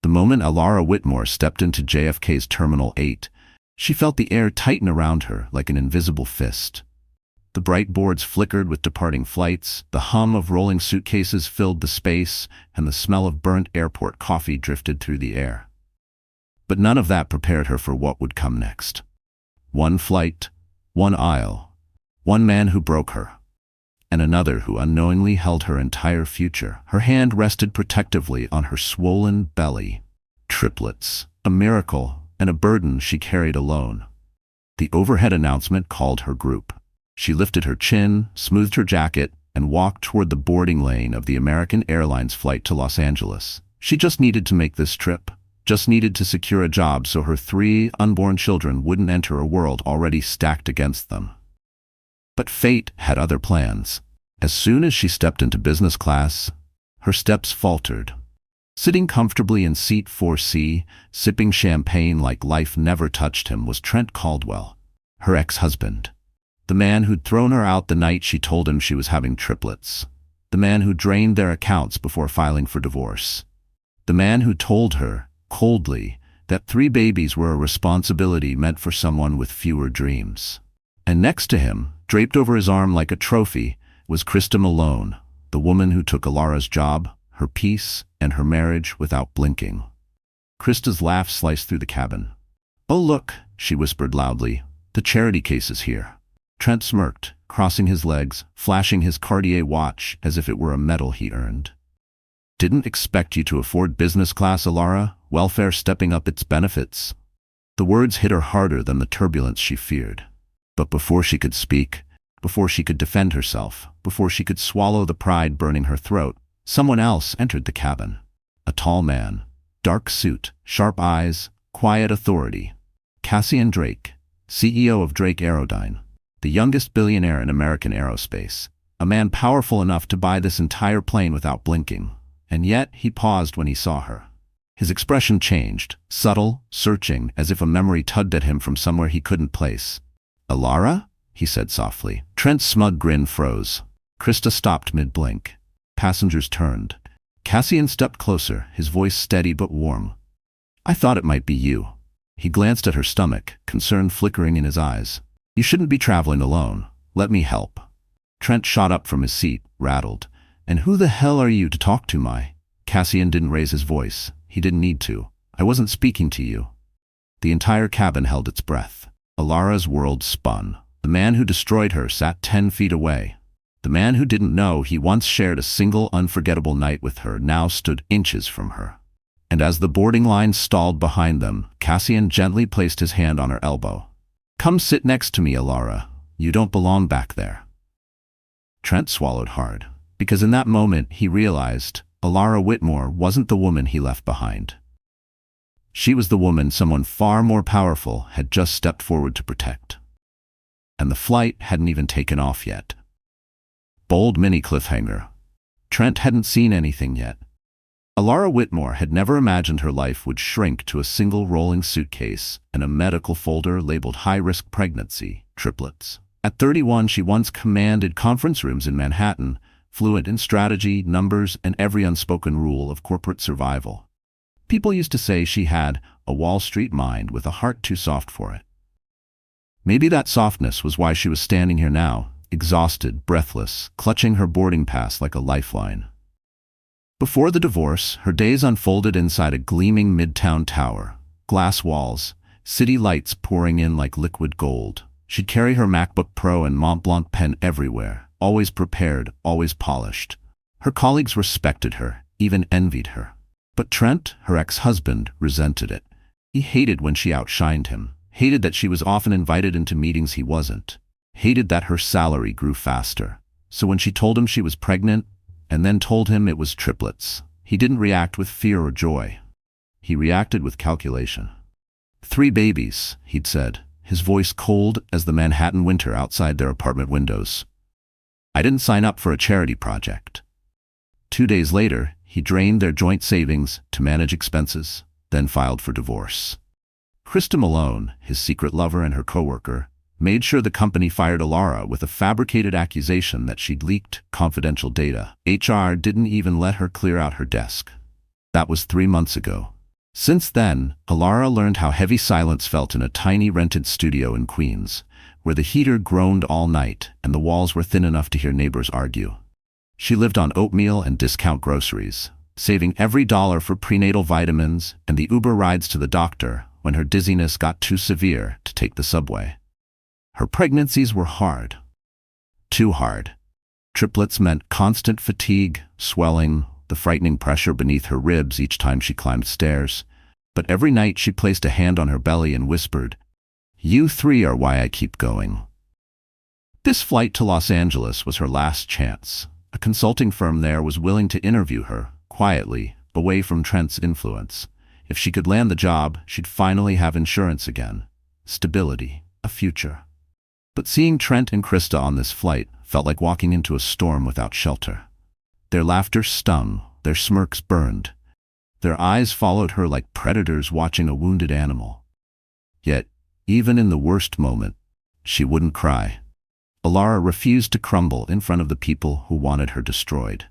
The moment Alara Whitmore stepped into JFK's Terminal 8, she felt the air tighten around her like an invisible fist. The bright boards flickered with departing flights, the hum of rolling suitcases filled the space, and the smell of burnt airport coffee drifted through the air. But none of that prepared her for what would come next. One flight, one aisle, one man who broke her, and another who unknowingly held her entire future. Her hand rested protectively on her swollen belly. Triplets, a miracle and a burden she carried alone. The overhead announcement called her group. She lifted her chin, smoothed her jacket, and walked toward the boarding lane of the American Airlines flight to Los Angeles. She just needed to make this trip, just needed to secure a job so her 3 unborn children wouldn't enter a world already stacked against them. But fate had other plans. As soon as she stepped into business class, her steps faltered. Sitting comfortably in seat 4C, sipping champagne like life never touched him, was Trent Caldwell, her ex-husband. The man who'd thrown her out the night she told him she was having triplets. The man who drained their accounts before filing for divorce. The man who told her, coldly, that 3 babies were a responsibility meant for someone with fewer dreams. And next to him, draped over his arm like a trophy, was Krista Malone, the woman who took Alara's job, her peace, and her marriage without blinking. Krista's laugh sliced through the cabin. "Oh look," she whispered loudly, "the charity case is here." Trent smirked, crossing his legs, flashing his Cartier watch as if it were a medal he earned. "Didn't expect you to afford business class, Alara, welfare stepping up its benefits." The words hit her harder than the turbulence she feared. But before she could speak, before she could defend herself, before she could swallow the pride burning her throat, someone else entered the cabin. A tall man, dark suit, sharp eyes, quiet authority. Cassian Drake, CEO of Drake Aerodyne, the youngest billionaire in American aerospace, a man powerful enough to buy this entire plane without blinking. And yet he paused when he saw her. His expression changed, subtle, searching, as if a memory tugged at him from somewhere he couldn't place. "Alara?" he said softly. Trent's smug grin froze. Krista stopped mid-blink. Passengers turned. Cassian stepped closer, his voice steady but warm. "I thought it might be you." He glanced at her stomach, concern flickering in his eyes. "You shouldn't be traveling alone. Let me help." Trent shot up from his seat, rattled. "And who the hell are you to talk to my—" Cassian didn't raise his voice. He didn't need to. "I wasn't speaking to you." The entire cabin held its breath. Alara's world spun. The man who destroyed her sat 10 feet away. The man who didn't know he once shared a single unforgettable night with her now stood inches from her. And as the boarding line stalled behind them, Cassian gently placed his hand on her elbow. "Come sit next to me, Alara. You don't belong back there." Trent swallowed hard, because in that moment he realized Alara Whitmore wasn't the woman he left behind. She was the woman someone far more powerful had just stepped forward to protect. And the flight hadn't even taken off yet. Bold mini cliffhanger. Trent hadn't seen anything yet. Alara Whitmore had never imagined her life would shrink to a single rolling suitcase and a medical folder labeled high-risk pregnancy, triplets. At 31, she once commanded conference rooms in Manhattan, fluent in strategy, numbers, and every unspoken rule of corporate survival. People used to say she had a Wall Street mind with a heart too soft for it. Maybe that softness was why she was standing here now, exhausted, breathless, clutching her boarding pass like a lifeline. Before the divorce, her days unfolded inside a gleaming midtown tower. Glass walls, city lights pouring in like liquid gold. She'd carry her MacBook Pro and Montblanc pen everywhere, always prepared, always polished. Her colleagues respected her, even envied her. But Trent, her ex-husband, resented it. He hated when she outshined him, hated that she was often invited into meetings he wasn't, hated that her salary grew faster. So when she told him she was pregnant, and then told him it was triplets, he didn't react with fear or joy. He reacted with calculation. 3 babies, he'd said, his voice cold as the Manhattan winter outside their apartment windows. "I didn't sign up for a charity project." 2 days later, he drained their joint savings to manage expenses, then filed for divorce. Krista Malone, his secret lover and her coworker, made sure the company fired Alara with a fabricated accusation that she'd leaked confidential data. HR didn't even let her clear out her desk. That was 3 months ago. Since then, Alara learned how heavy silence felt in a tiny rented studio in Queens, where the heater groaned all night and the walls were thin enough to hear neighbors argue. She lived on oatmeal and discount groceries, saving every dollar for prenatal vitamins and the Uber rides to the doctor when her dizziness got too severe to take the subway. Her pregnancies were hard. Too hard. Triplets meant constant fatigue, swelling, the frightening pressure beneath her ribs each time she climbed stairs. But every night she placed a hand on her belly and whispered, "You three are why I keep going." This flight to Los Angeles was her last chance. A consulting firm there was willing to interview her, quietly, away from Trent's influence. If she could land the job, she'd finally have insurance again. Stability, a future. But seeing Trent and Krista on this flight felt like walking into a storm without shelter. Their laughter stung, their smirks burned. Their eyes followed her like predators watching a wounded animal. Yet, even in the worst moment, she wouldn't cry. Alara refused to crumble in front of the people who wanted her destroyed.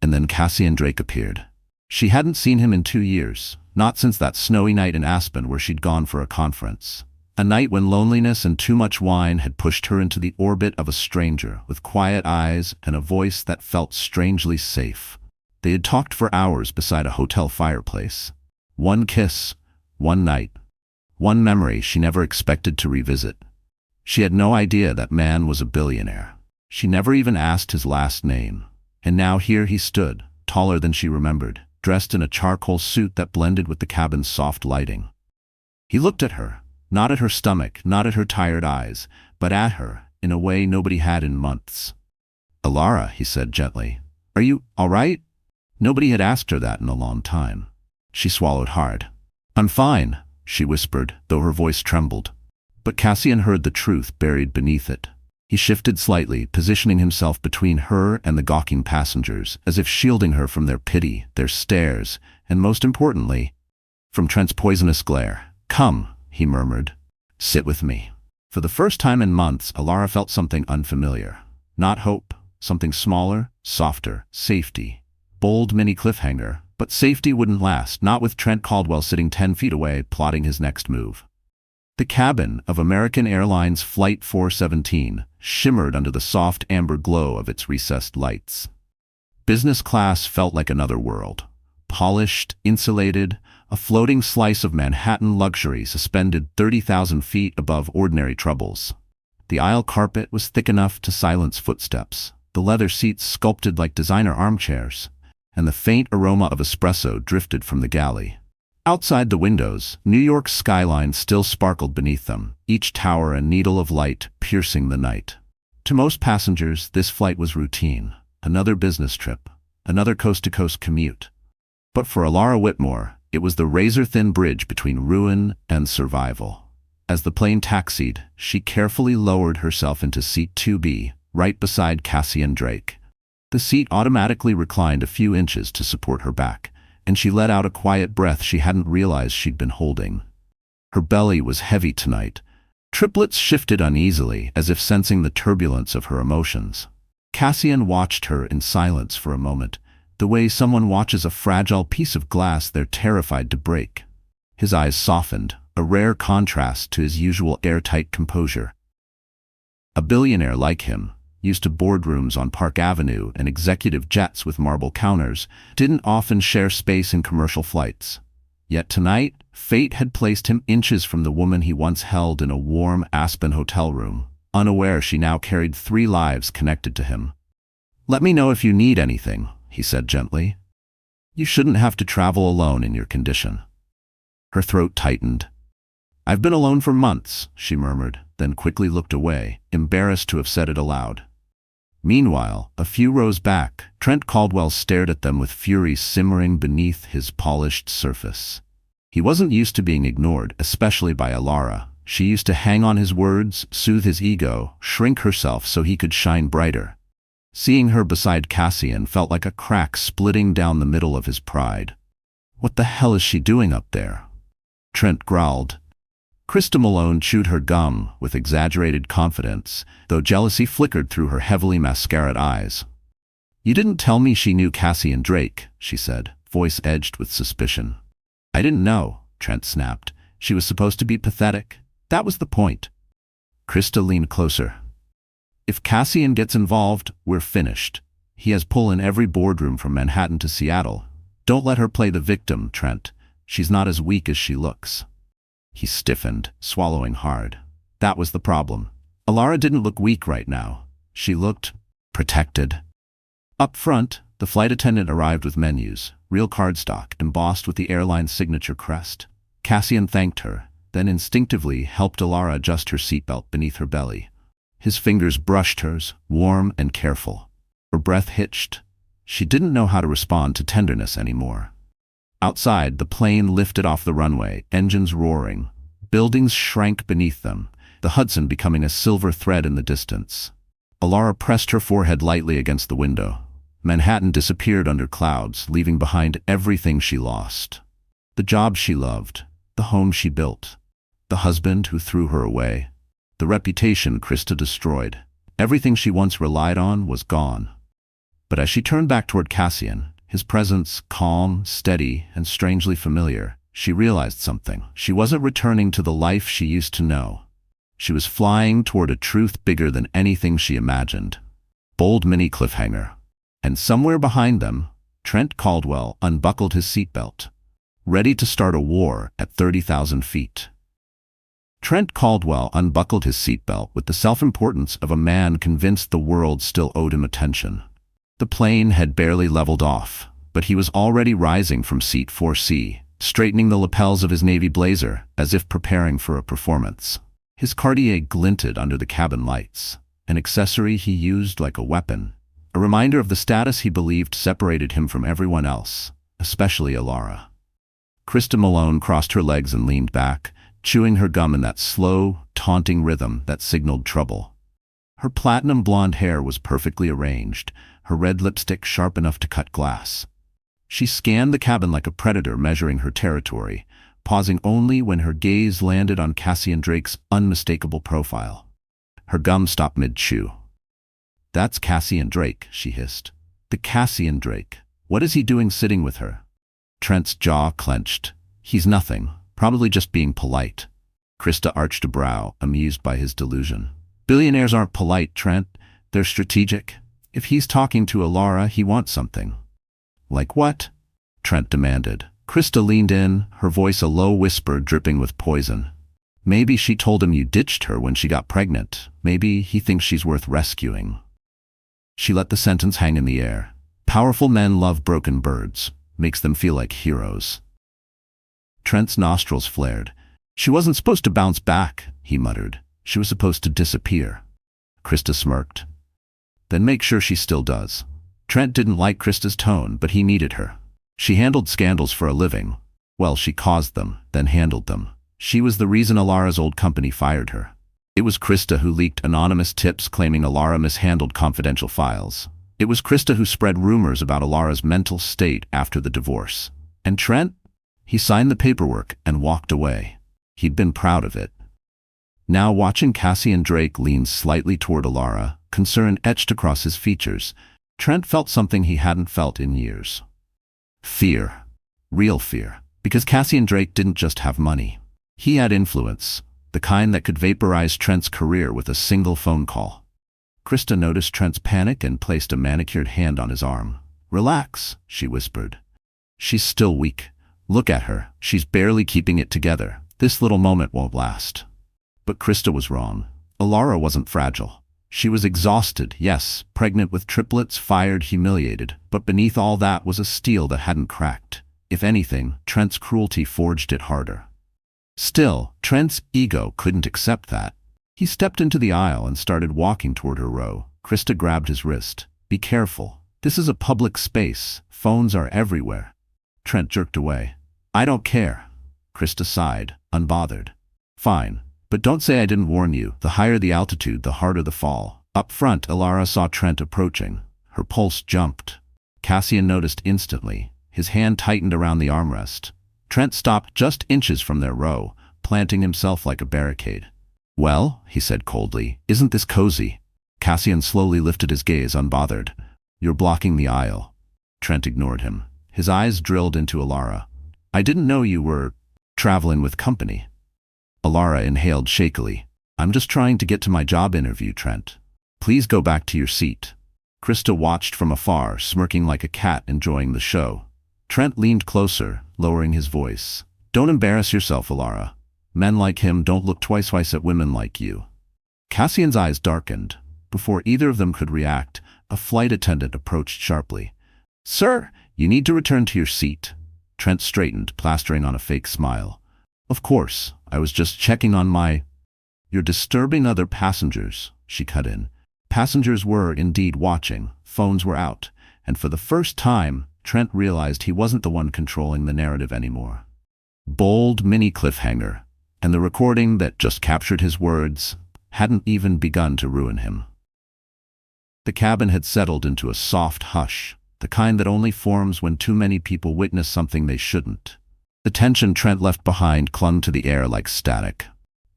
And then Cassian Drake appeared. She hadn't seen him in 2 years, not since that snowy night in Aspen where she'd gone for a conference. A night when loneliness and too much wine had pushed her into the orbit of a stranger with quiet eyes and a voice that felt strangely safe. They had talked for hours beside a hotel fireplace. One kiss, one night, one memory she never expected to revisit. She had no idea that man was a billionaire. She never even asked his last name. And now here he stood, taller than she remembered, dressed in a charcoal suit that blended with the cabin's soft lighting. He looked at her, not at her stomach, not at her tired eyes, but at her, in a way nobody had in months. "Alara," he said gently, "are you all right?" Nobody had asked her that in a long time. She swallowed hard. "I'm fine," she whispered, though her voice trembled. But Cassian heard the truth buried beneath it. He shifted slightly, positioning himself between her and the gawking passengers, as if shielding her from their pity, their stares, and most importantly, from Trent's poisonous glare. "Come," he murmured. "Sit with me." For the first time in months, Alara felt something unfamiliar. Not hope, something smaller, softer, safety. Bold mini cliffhanger, but safety wouldn't last, not with Trent Caldwell sitting 10 feet away, plotting his next move. The cabin of American Airlines Flight 417 shimmered under the soft amber glow of its recessed lights. Business class felt like another world. Polished, insulated, a floating slice of Manhattan luxury suspended 30,000 feet above ordinary troubles. The aisle carpet was thick enough to silence footsteps, the leather seats sculpted like designer armchairs, and the faint aroma of espresso drifted from the galley. Outside the windows, New York's skyline still sparkled beneath them, each tower a needle of light piercing the night. To most passengers, this flight was routine, another business trip, another coast-to-coast commute. But for Alara Whitmore, it was the razor-thin bridge between ruin and survival. As the plane taxied, she carefully lowered herself into seat 2B, right beside Cassian Drake. The seat automatically reclined a few inches to support her back, and she let out a quiet breath she hadn't realized she'd been holding. Her belly was heavy tonight. Triplets shifted uneasily, as if sensing the turbulence of her emotions. Cassian watched her in silence for a moment, the way someone watches a fragile piece of glass they're terrified to break. His eyes softened, a rare contrast to his usual airtight composure. A billionaire like him, used to boardrooms on Park Avenue and executive jets with marble counters, didn't often share space in commercial flights. Yet tonight, fate had placed him inches from the woman he once held in a warm Aspen hotel room, unaware she now carried 3 lives connected to him. "Let me know if you need anything," he said gently. "You shouldn't have to travel alone in your condition." Her throat tightened. "I've been alone for months," she murmured, then quickly looked away, embarrassed to have said it aloud. Meanwhile, a few rows back, Trent Caldwell stared at them with fury simmering beneath his polished surface. He wasn't used to being ignored, especially by Alara. She used to hang on his words, soothe his ego, shrink herself so he could shine brighter. Seeing her beside Cassian felt like a crack splitting down the middle of his pride. "What the hell is she doing up there?" Trent growled. Krista Malone chewed her gum with exaggerated confidence, though jealousy flickered through her heavily mascaraed eyes. "You didn't tell me she knew Cassian Drake," she said, voice edged with suspicion. I didn't know, Trent snapped. She was supposed to be pathetic. That was the point. Krista leaned closer. If Cassian gets involved, we're finished. He has pull in every boardroom from Manhattan to Seattle. Don't let her play the victim, Trent. She's not as weak as she looks. He stiffened, swallowing hard. That was the problem. Alara didn't look weak right now. She looked protected. Up front, the flight attendant arrived with menus, real cardstock embossed with the airline's signature crest. Cassian thanked her, then instinctively helped Alara adjust her seatbelt beneath her belly. His fingers brushed hers, warm and careful. Her breath hitched. She didn't know how to respond to tenderness anymore. Outside, the plane lifted off the runway, engines roaring. Buildings shrank beneath them, the Hudson becoming a silver thread in the distance. Alara pressed her forehead lightly against the window. Manhattan disappeared under clouds, leaving behind everything she lost. The job she loved, the home she built, the husband who threw her away, the reputation Krista destroyed. Everything she once relied on was gone. But as she turned back toward Cassian, his presence calm, steady, and strangely familiar, she realized something. She wasn't returning to the life she used to know. She was flying toward a truth bigger than anything she imagined. Bold mini cliffhanger. And somewhere behind them, Trent Caldwell unbuckled his seatbelt, ready to start a war at 30,000 feet. Trent Caldwell unbuckled his seatbelt with the self-importance of a man convinced the world still owed him attention. The plane had barely leveled off, but he was already rising from seat 4C, straightening the lapels of his navy blazer as if preparing for a performance. His Cartier glinted under the cabin lights, an accessory he used like a weapon, a reminder of the status he believed separated him from everyone else, especially Alara. Krista Malone crossed her legs and leaned back, chewing her gum in that slow, taunting rhythm that signaled trouble. Her platinum blonde hair was perfectly arranged, her red lipstick sharp enough to cut glass. She scanned the cabin like a predator measuring her territory, pausing only when her gaze landed on Cassian Drake's unmistakable profile. Her gum stopped mid-chew. "That's Cassian Drake," she hissed. "The Cassian Drake. What is he doing sitting with her?" Trent's jaw clenched. "He's nothing, probably just being polite." Krista arched a brow, amused by his delusion. "Billionaires aren't polite, Trent. They're strategic. If he's talking to Alara, he wants something." "Like what?" Trent demanded. Krista leaned in, her voice a low whisper dripping with poison. "Maybe she told him you ditched her when she got pregnant. Maybe he thinks she's worth rescuing." She let the sentence hang in the air. Powerful men love broken birds. Makes them feel like heroes. Trent's nostrils flared. "She wasn't supposed to bounce back," he muttered. "She was supposed to disappear." Krista smirked. "Then make sure she still does." Trent didn't like Krista's tone, but he needed her. She handled scandals for a living. Well, she caused them, then handled them. She was the reason Alara's old company fired her. It was Krista who leaked anonymous tips claiming Alara mishandled confidential files. It was Krista who spread rumors about Alara's mental state after the divorce. And Trent? He signed the paperwork and walked away. He'd been proud of it. Now, watching Cassian Drake lean slightly toward Alara, concern etched across his features, Trent felt something he hadn't felt in years. Fear. Real fear. Because Cassian Drake didn't just have money. He had influence, the kind that could vaporize Trent's career with a single phone call. Krista noticed Trent's panic and placed a manicured hand on his arm. "Relax," she whispered. "She's still weak. Look at her. She's barely keeping it together. This little moment won't last." But Krista was wrong. Alara wasn't fragile. She was exhausted, yes, pregnant with triplets, fired, humiliated, but beneath all that was a steel that hadn't cracked. If anything, Trent's cruelty forged it harder. Still, Trent's ego couldn't accept that. He stepped into the aisle and started walking toward her row. Krista grabbed his wrist. "Be careful. This is a public space. Phones are everywhere." Trent jerked away. "I don't care." Krista sighed, unbothered. "Fine. But don't say I didn't warn you. The higher the altitude, the harder the fall." Up front, Alara saw Trent approaching. Her pulse jumped. Cassian noticed instantly. His hand tightened around the armrest. Trent stopped just inches from their row, planting himself like a barricade. "Well," he said coldly, "isn't this cozy?" Cassian slowly lifted his gaze, unbothered. "You're blocking the aisle." Trent ignored him. His eyes drilled into Alara. I didn't know you were traveling with company. Alara inhaled shakily. I'm just trying to get to my job interview, Trent. Please go back to your seat. Krista watched from afar, smirking like a cat enjoying the show. Trent leaned closer, lowering his voice. Don't embarrass yourself, Alara. Men like him don't look twice at women like you. Cassian's eyes darkened. Before either of them could react, a flight attendant approached sharply. Sir, you need to return to your seat. Trent straightened, plastering on a fake smile. Of course, I was just checking on my... You're disturbing other passengers, she cut in. Passengers were indeed watching, phones were out, and for the first time, Trent realized he wasn't the one controlling the narrative anymore. Bold mini cliffhanger, and the recording that just captured his words hadn't even begun to ruin him. The cabin had settled into a soft hush, the kind that only forms when too many people witness something they shouldn't. The tension Trent left behind clung to the air like static.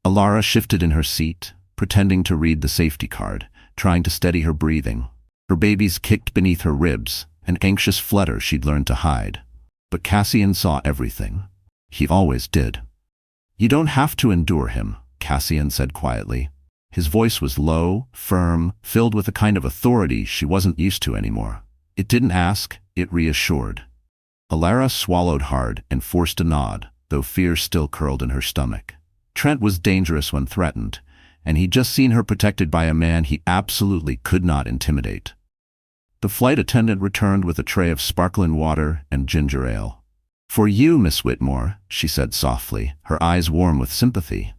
Alara shifted in her seat, pretending to read the safety card, trying to steady her breathing. Her babies kicked beneath her ribs, an anxious flutter she'd learned to hide. But Cassian saw everything. He always did. You don't have to endure him, Cassian said quietly. His voice was low, firm, filled with a kind of authority she wasn't used to anymore. It didn't ask, it reassured. Alara swallowed hard and forced a nod, though fear still curled in her stomach. Trent was dangerous when threatened, and he'd just seen her protected by a man he absolutely could not intimidate. The flight attendant returned with a tray of sparkling water and ginger ale. For you, Miss Whitmore, she said softly, her eyes warm with sympathy.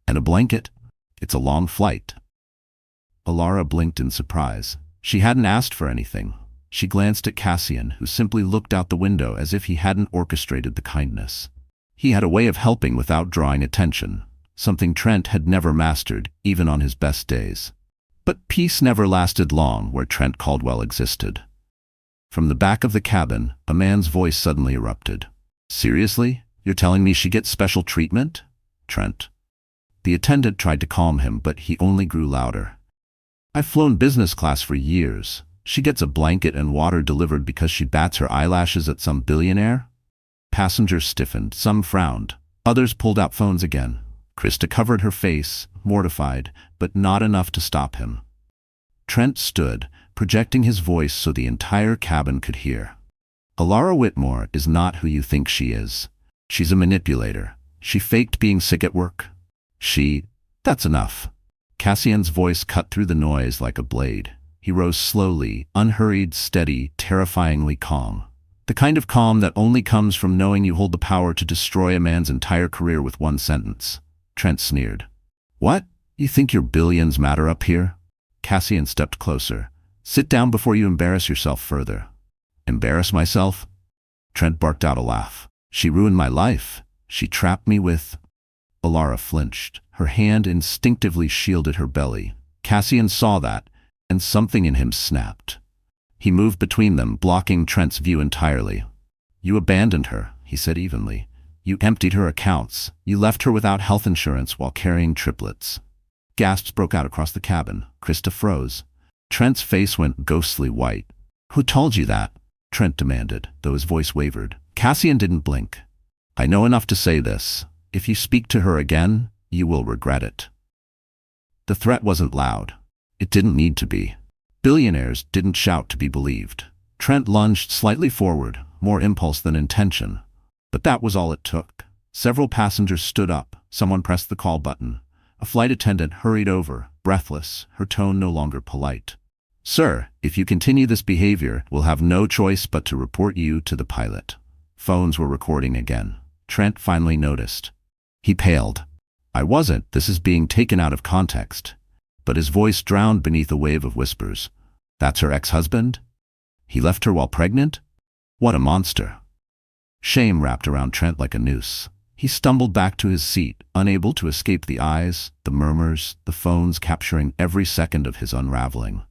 And a blanket? It's a long flight. Alara blinked in surprise. She hadn't asked for anything. She glanced at Cassian, who simply looked out the window as if he hadn't orchestrated the kindness. He had a way of helping without drawing attention, something Trent had never mastered, even on his best days. But peace never lasted long where Trent Caldwell existed. From the back of the cabin, a man's voice suddenly erupted. Seriously? You're telling me she gets special treatment? Trent. The attendant tried to calm him, but he only grew louder. I've flown business class for years. She gets a blanket and water delivered because she bats her eyelashes at some billionaire? Passengers stiffened, some frowned, others pulled out phones again. Krista covered her face, mortified, but not enough to stop him. Trent stood, projecting his voice so the entire cabin could hear. Alara Whitmore is not who you think she is. She's a manipulator. She faked being sick at work. That's enough. Cassian's voice cut through the noise like a blade. He rose slowly, unhurried, steady, terrifyingly calm. The kind of calm that only comes from knowing you hold the power to destroy a man's entire career with one sentence. Trent sneered. What? You think your billions matter up here? Cassian stepped closer. Sit down before you embarrass yourself further. Embarrass myself? Trent barked out a laugh. She ruined my life. She trapped me with... Alara flinched. Her hand instinctively shielded her belly. Cassian saw that, and something in him snapped. He moved between them, blocking Trent's view entirely. You abandoned her, he said evenly. You emptied her accounts. You left her without health insurance while carrying triplets. Gasps broke out across the cabin. Krista froze. Trent's face went ghostly white. Who told you that? Trent demanded, though his voice wavered. Cassian didn't blink. I know enough to say this. If you speak to her again, you will regret it. The threat wasn't loud. It didn't need to be. Billionaires didn't shout to be believed. Trent lunged slightly forward, more impulse than intention. But that was all it took. Several passengers stood up. Someone pressed the call button. A flight attendant hurried over, breathless, her tone no longer polite. Sir, if you continue this behavior, we'll have no choice but to report you to the pilot. Phones were recording again. Trent finally noticed. He paled. I wasn't. This is being taken out of context. But his voice drowned beneath a wave of whispers. That's her ex-husband? He left her while pregnant? What a monster. Shame wrapped around Trent like a noose. He stumbled back to his seat, unable to escape the eyes, the murmurs, the phones capturing every second of his unraveling.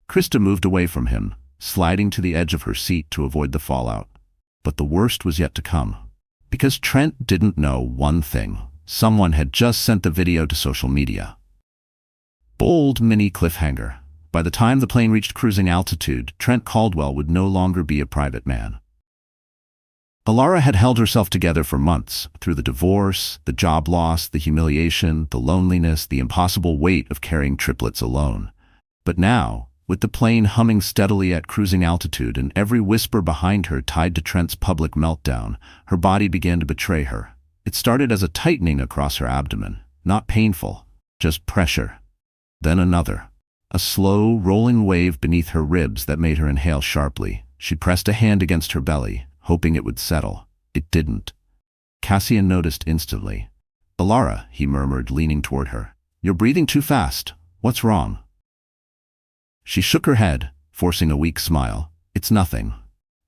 Krista moved away from him, sliding to the edge of her seat to avoid the fallout. But the worst was yet to come. Because Trent didn't know one thing. Someone had just sent the video to social media. Bold mini cliffhanger. By the time the plane reached cruising altitude, Trent Caldwell would no longer be a private man. Alara had held herself together for months, through the divorce, the job loss, the humiliation, the loneliness, the impossible weight of carrying triplets alone. But now, with the plane humming steadily at cruising altitude and every whisper behind her tied to Trent's public meltdown, her body began to betray her. It started as a tightening across her abdomen, not painful, just pressure. Then another. A slow, rolling wave beneath her ribs that made her inhale sharply. She pressed a hand against her belly, hoping it would settle. It didn't. Cassian noticed instantly. "Alara," he murmured, leaning toward her. "You're breathing too fast. What's wrong?" She shook her head, forcing a weak smile. "It's nothing.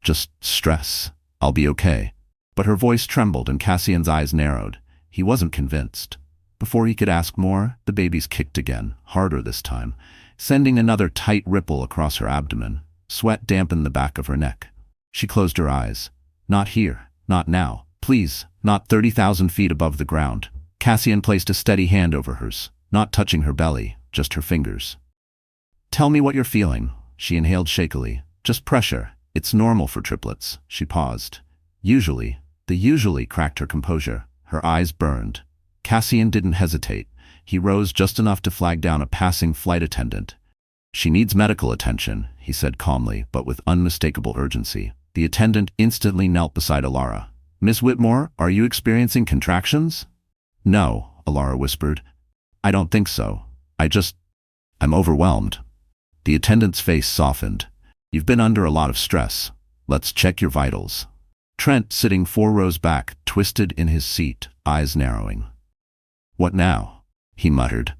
Just stress. I'll be okay." But her voice trembled and Cassian's eyes narrowed. He wasn't convinced. Before he could ask more, the babies kicked again, harder this time, sending another tight ripple across her abdomen. Sweat dampened the back of her neck. She closed her eyes. "Not here. Not now. Please, not 30,000 feet above the ground." Cassian placed a steady hand over hers, not touching her belly, just her fingers. "Tell me what you're feeling," she inhaled shakily. "Just pressure. It's normal for triplets." She paused. The usually cracked her composure. Her eyes burned. Cassian didn't hesitate. He rose just enough to flag down a passing flight attendant. "She needs medical attention," he said calmly, but with unmistakable urgency. The attendant instantly knelt beside Alara. "Miss Whitmore, are you experiencing contractions?" "No," Alara whispered. "I don't think so. I'm overwhelmed." The attendant's face softened. "You've been under a lot of stress. Let's check your vitals." Trent, sitting 4 rows back, twisted in his seat, eyes narrowing. "What now?" he muttered.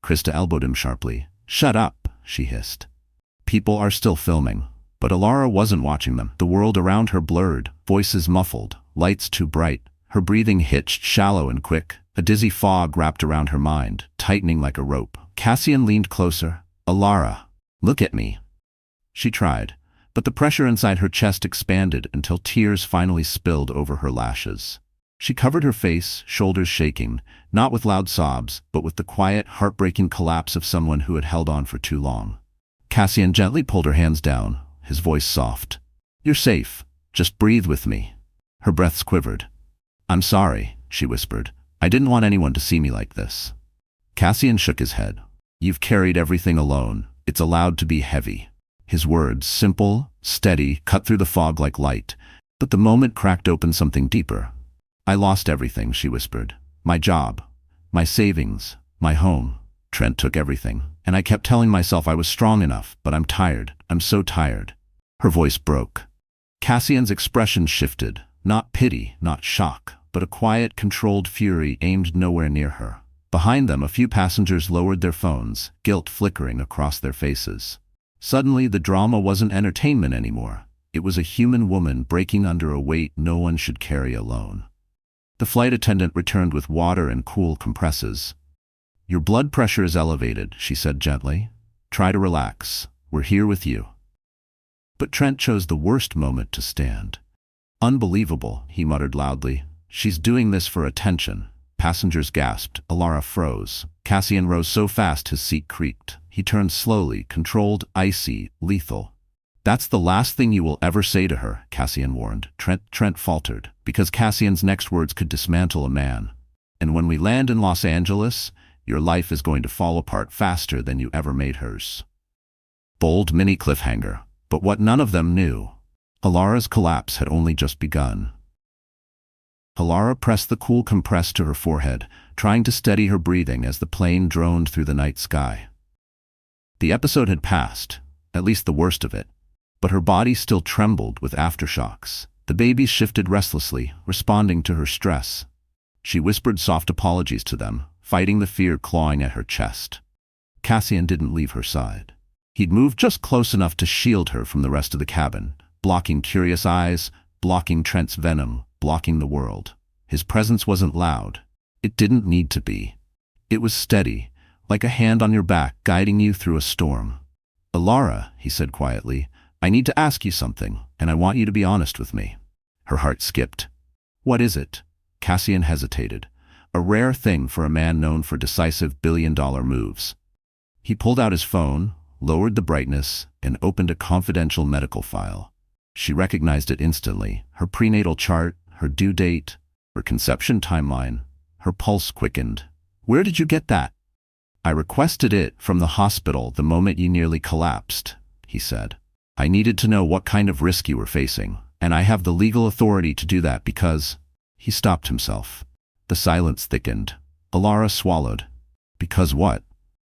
Krista elbowed him sharply. "Shut up," she hissed. People are still filming. But Alara wasn't watching them. The world around her blurred, voices muffled, lights too bright. Her breathing hitched, shallow and quick. A dizzy fog wrapped around her mind, tightening like a rope. Cassian leaned closer. "Alara, look at me." She tried, but the pressure inside her chest expanded until tears finally spilled over her lashes. She covered her face, shoulders shaking, not with loud sobs, but with the quiet, heartbreaking collapse of someone who had held on for too long. Cassian gently pulled her hands down, his voice soft. "You're safe. Just breathe with me." Her breaths quivered. "I'm sorry," she whispered. "I didn't want anyone to see me like this." Cassian shook his head. "You've carried everything alone. It's allowed to be heavy." His words, simple, steady, cut through the fog like light. But the moment cracked open something deeper. "I lost everything," she whispered. "My job, my savings, my home. Trent took everything. And I kept telling myself I was strong enough, but I'm tired. I'm so tired." Her voice broke. Cassian's expression shifted. Not pity, not shock, but a quiet, controlled fury aimed nowhere near her. Behind them, a few passengers lowered their phones, guilt flickering across their faces. Suddenly, the drama wasn't entertainment anymore. It was a human woman breaking under a weight no one should carry alone. The flight attendant returned with water and cool compresses. "Your blood pressure is elevated," she said gently. "Try to relax. We're here with you." But Trent chose the worst moment to stand. "Unbelievable," he muttered loudly. "She's doing this for attention." Passengers gasped. Alara froze. Cassian rose so fast his seat creaked. He turned slowly, controlled, icy, lethal. "That's the last thing you will ever say to her," Cassian warned. Trent faltered, because Cassian's next words could dismantle a man. "And when we land in Los Angeles, your life is going to fall apart faster than you ever made hers." Bold mini cliffhanger. But what none of them knew, Alara's collapse had only just begun. Alara pressed the cool compress to her forehead, trying to steady her breathing as the plane droned through the night sky. The episode had passed, at least the worst of it, but her body still trembled with aftershocks. The babies shifted restlessly, responding to her stress. She whispered soft apologies to them, fighting the fear clawing at her chest. Cassian didn't leave her side. He'd moved just close enough to shield her from the rest of the cabin, blocking curious eyes, blocking Trent's venom, blocking the world. His presence wasn't loud. It didn't need to be. It was steady, like a hand on your back guiding you through a storm. "Alara," he said quietly, "I need to ask you something, and I want you to be honest with me." Her heart skipped. "What is it?" Cassian hesitated, a rare thing for a man known for decisive billion-dollar moves. He pulled out his phone, lowered the brightness, and opened a confidential medical file. She recognized it instantly. Her prenatal chart, her due date, her conception timeline. Her pulse quickened. "Where did you get that?" "I requested it from the hospital the moment you nearly collapsed," he said. "I needed to know what kind of risk you were facing, and I have the legal authority to do that because—" He stopped himself. The silence thickened. Alara swallowed. "Because what?"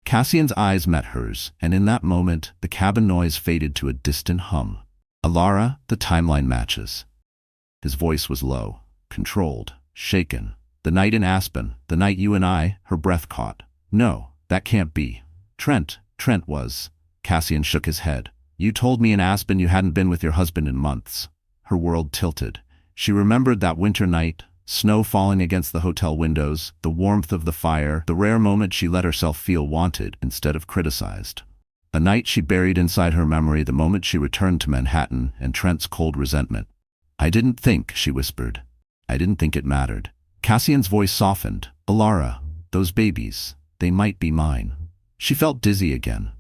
Cassian's eyes met hers, and in that moment, the cabin noise faded to a distant hum. "Alara, the timeline matches." His voice was low, controlled, shaken. "The night in Aspen, the night you and I," her breath caught. "No, that can't be. Trent was." Cassian shook his head. "You told me in Aspen you hadn't been with your husband in months." Her world tilted. She remembered that winter night, snow falling against the hotel windows, the warmth of the fire, the rare moment she let herself feel wanted instead of criticized. A night she buried inside her memory the moment she returned to Manhattan and Trent's cold resentment. "I didn't think," she whispered. "I didn't think it mattered." Cassian's voice softened. "Alara, those babies, they might be mine." She felt dizzy again.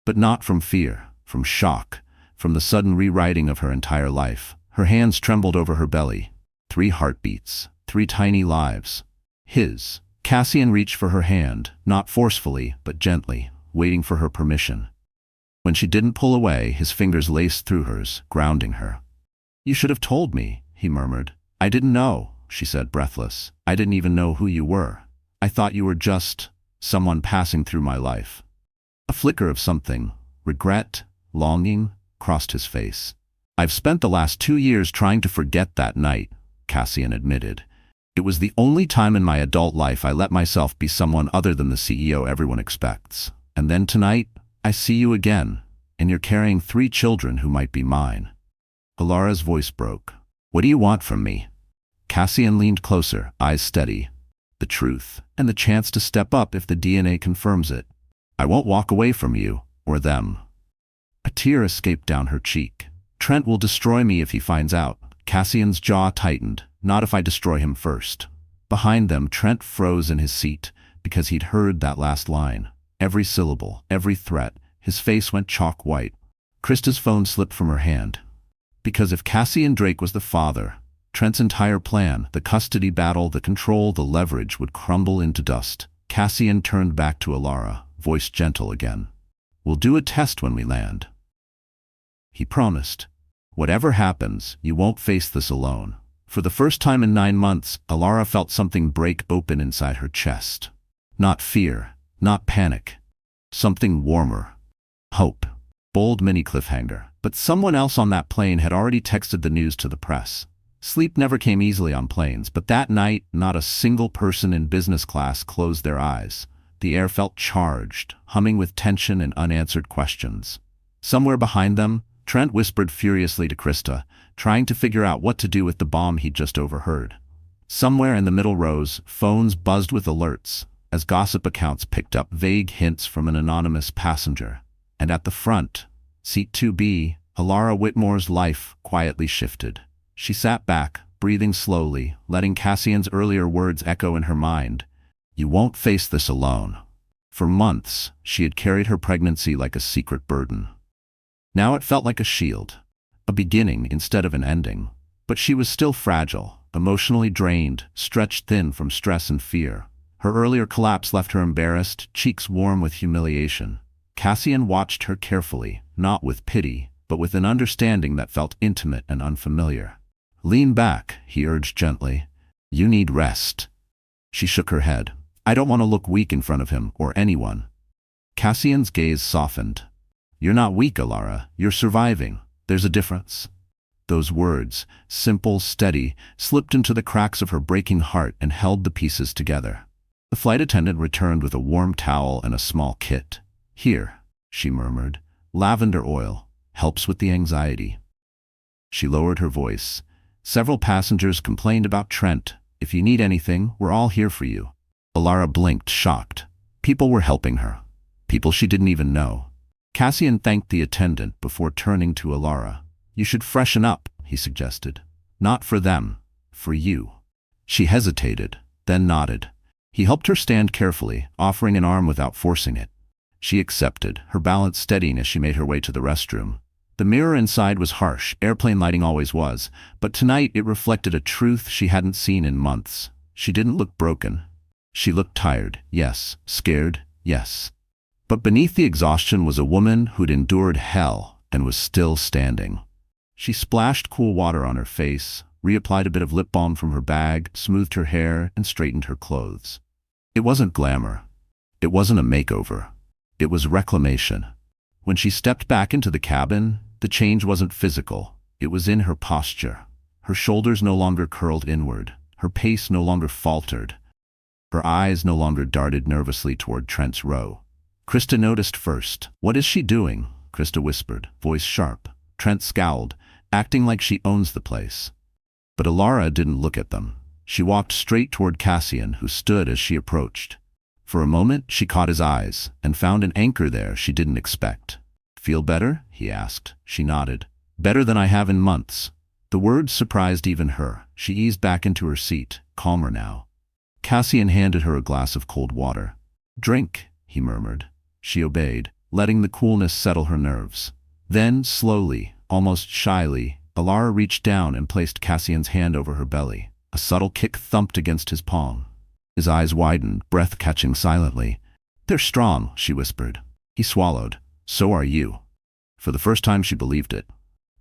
But not from fear, from shock, from the sudden rewriting of her entire life. Her hands trembled over her belly. 3 heartbeats, 3 tiny lives. His. Cassian reached for her hand, not forcefully, but gently, waiting for her permission. When she didn't pull away, his fingers laced through hers, grounding her. "You should have told me," he murmured. "I didn't know," she said, breathless. "I didn't even know who you were. I thought you were just someone passing through my life." A flicker of something, regret, longing, crossed his face. "I've spent the last 2 years trying to forget that night," Cassian admitted. "It was the only time in my adult life I let myself be someone other than the CEO everyone expects. And then tonight, I see you again, and you're carrying 3 children who might be mine." Alara's voice broke. "What do you want from me?" Cassian leaned closer, eyes steady. "The truth, and the chance to step up if the DNA confirms it. I won't walk away from you, or them." A tear escaped down her cheek. "Trent will destroy me if he finds out." Cassian's jaw tightened. "Not if I destroy him first." Behind them, Trent froze in his seat, because he'd heard that last line. Every syllable, every threat. His face went chalk white. Krista's phone slipped from her hand. Because if Cassian Drake was the father, Trent's entire plan, the custody battle, the control, the leverage, would crumble into dust. Cassian turned back to Alara, voice gentle again. "We'll do a test when we land," he promised. "Whatever happens, you won't face this alone." For the first time in 9 months, Alara felt something break open inside her chest. Not fear, not panic. Something warmer. Hope. Bold mini cliffhanger. But someone else on that plane had already texted the news to the press. Sleep never came easily on planes, but that night, not a single person in business class closed their eyes. The air felt charged, humming with tension and unanswered questions. Somewhere behind them, Trent whispered furiously to Krista, trying to figure out what to do with the bomb he'd just overheard. Somewhere in the middle rows, phones buzzed with alerts, as gossip accounts picked up vague hints from an anonymous passenger. And at the front, seat 2B, Alara Whitmore's life quietly shifted. She sat back, breathing slowly, letting Cassian's earlier words echo in her mind. "You won't face this alone." For months, she had carried her pregnancy like a secret burden. Now it felt like a shield, a beginning instead of an ending. But she was still fragile, emotionally drained, stretched thin from stress and fear. Her earlier collapse left her embarrassed, cheeks warm with humiliation. Cassian watched her carefully, not with pity, but with an understanding that felt intimate and unfamiliar. "Lean back," he urged gently. "You need rest." She shook her head. "I don't want to look weak in front of him or anyone." Cassian's gaze softened. "You're not weak, Alara. You're surviving. There's a difference." Those words, simple, steady, slipped into the cracks of her breaking heart and held the pieces together. The flight attendant returned with a warm towel and a small kit. "Here," she murmured. "Lavender oil. Helps with the anxiety." She lowered her voice. "Several passengers complained about Trent. If you need anything, we're all here for you." Alara blinked, shocked. People were helping her. People she didn't even know. Cassian thanked the attendant before turning to Alara. "You should freshen up," he suggested. "Not for them. For you." She hesitated, then nodded. He helped her stand carefully, offering an arm without forcing it. She accepted, her balance steadying as she made her way to the restroom. The mirror inside was harsh, airplane lighting always was, but tonight it reflected a truth she hadn't seen in months. She didn't look broken. She looked tired, yes. Scared, yes. But beneath the exhaustion was a woman who'd endured hell and was still standing. She splashed cool water on her face, reapplied a bit of lip balm from her bag, smoothed her hair, and straightened her clothes. It wasn't glamour. It wasn't a makeover. It was reclamation. When she stepped back into the cabin, the change wasn't physical. It was in her posture. Her shoulders no longer curled inward. Her pace no longer faltered. Her eyes no longer darted nervously toward Trent's row. Krista noticed first. "What is she doing?" Krista whispered, voice sharp. Trent scowled, acting like she owns the place. But Alara didn't look at them. She walked straight toward Cassian, who stood as she approached. For a moment, she caught his eyes and found an anchor there she didn't expect. "Feel better?" he asked. She nodded. "Better than I have in months." The words surprised even her. She eased back into her seat, calmer now. Cassian handed her a glass of cold water. "Drink," he murmured. She obeyed, letting the coolness settle her nerves. Then, slowly, almost shyly, Alara reached down and placed Cassian's hand over her belly. A subtle kick thumped against his palm. His eyes widened, breath catching silently. "They're strong," she whispered. He swallowed. "So are you." For the first time she believed it.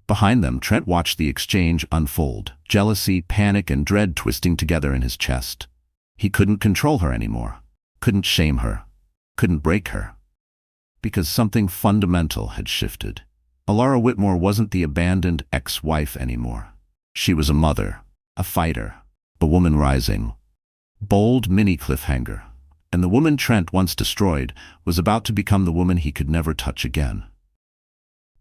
Behind them, Trent watched the exchange unfold, jealousy, panic, and dread twisting together in his chest. He couldn't control her anymore. Couldn't shame her. Couldn't break her. Because something fundamental had shifted. Alara Whitmore wasn't the abandoned ex-wife anymore. She was a mother, a fighter, a woman rising. Bold mini cliffhanger. And the woman Trent once destroyed was about to become the woman he could never touch again.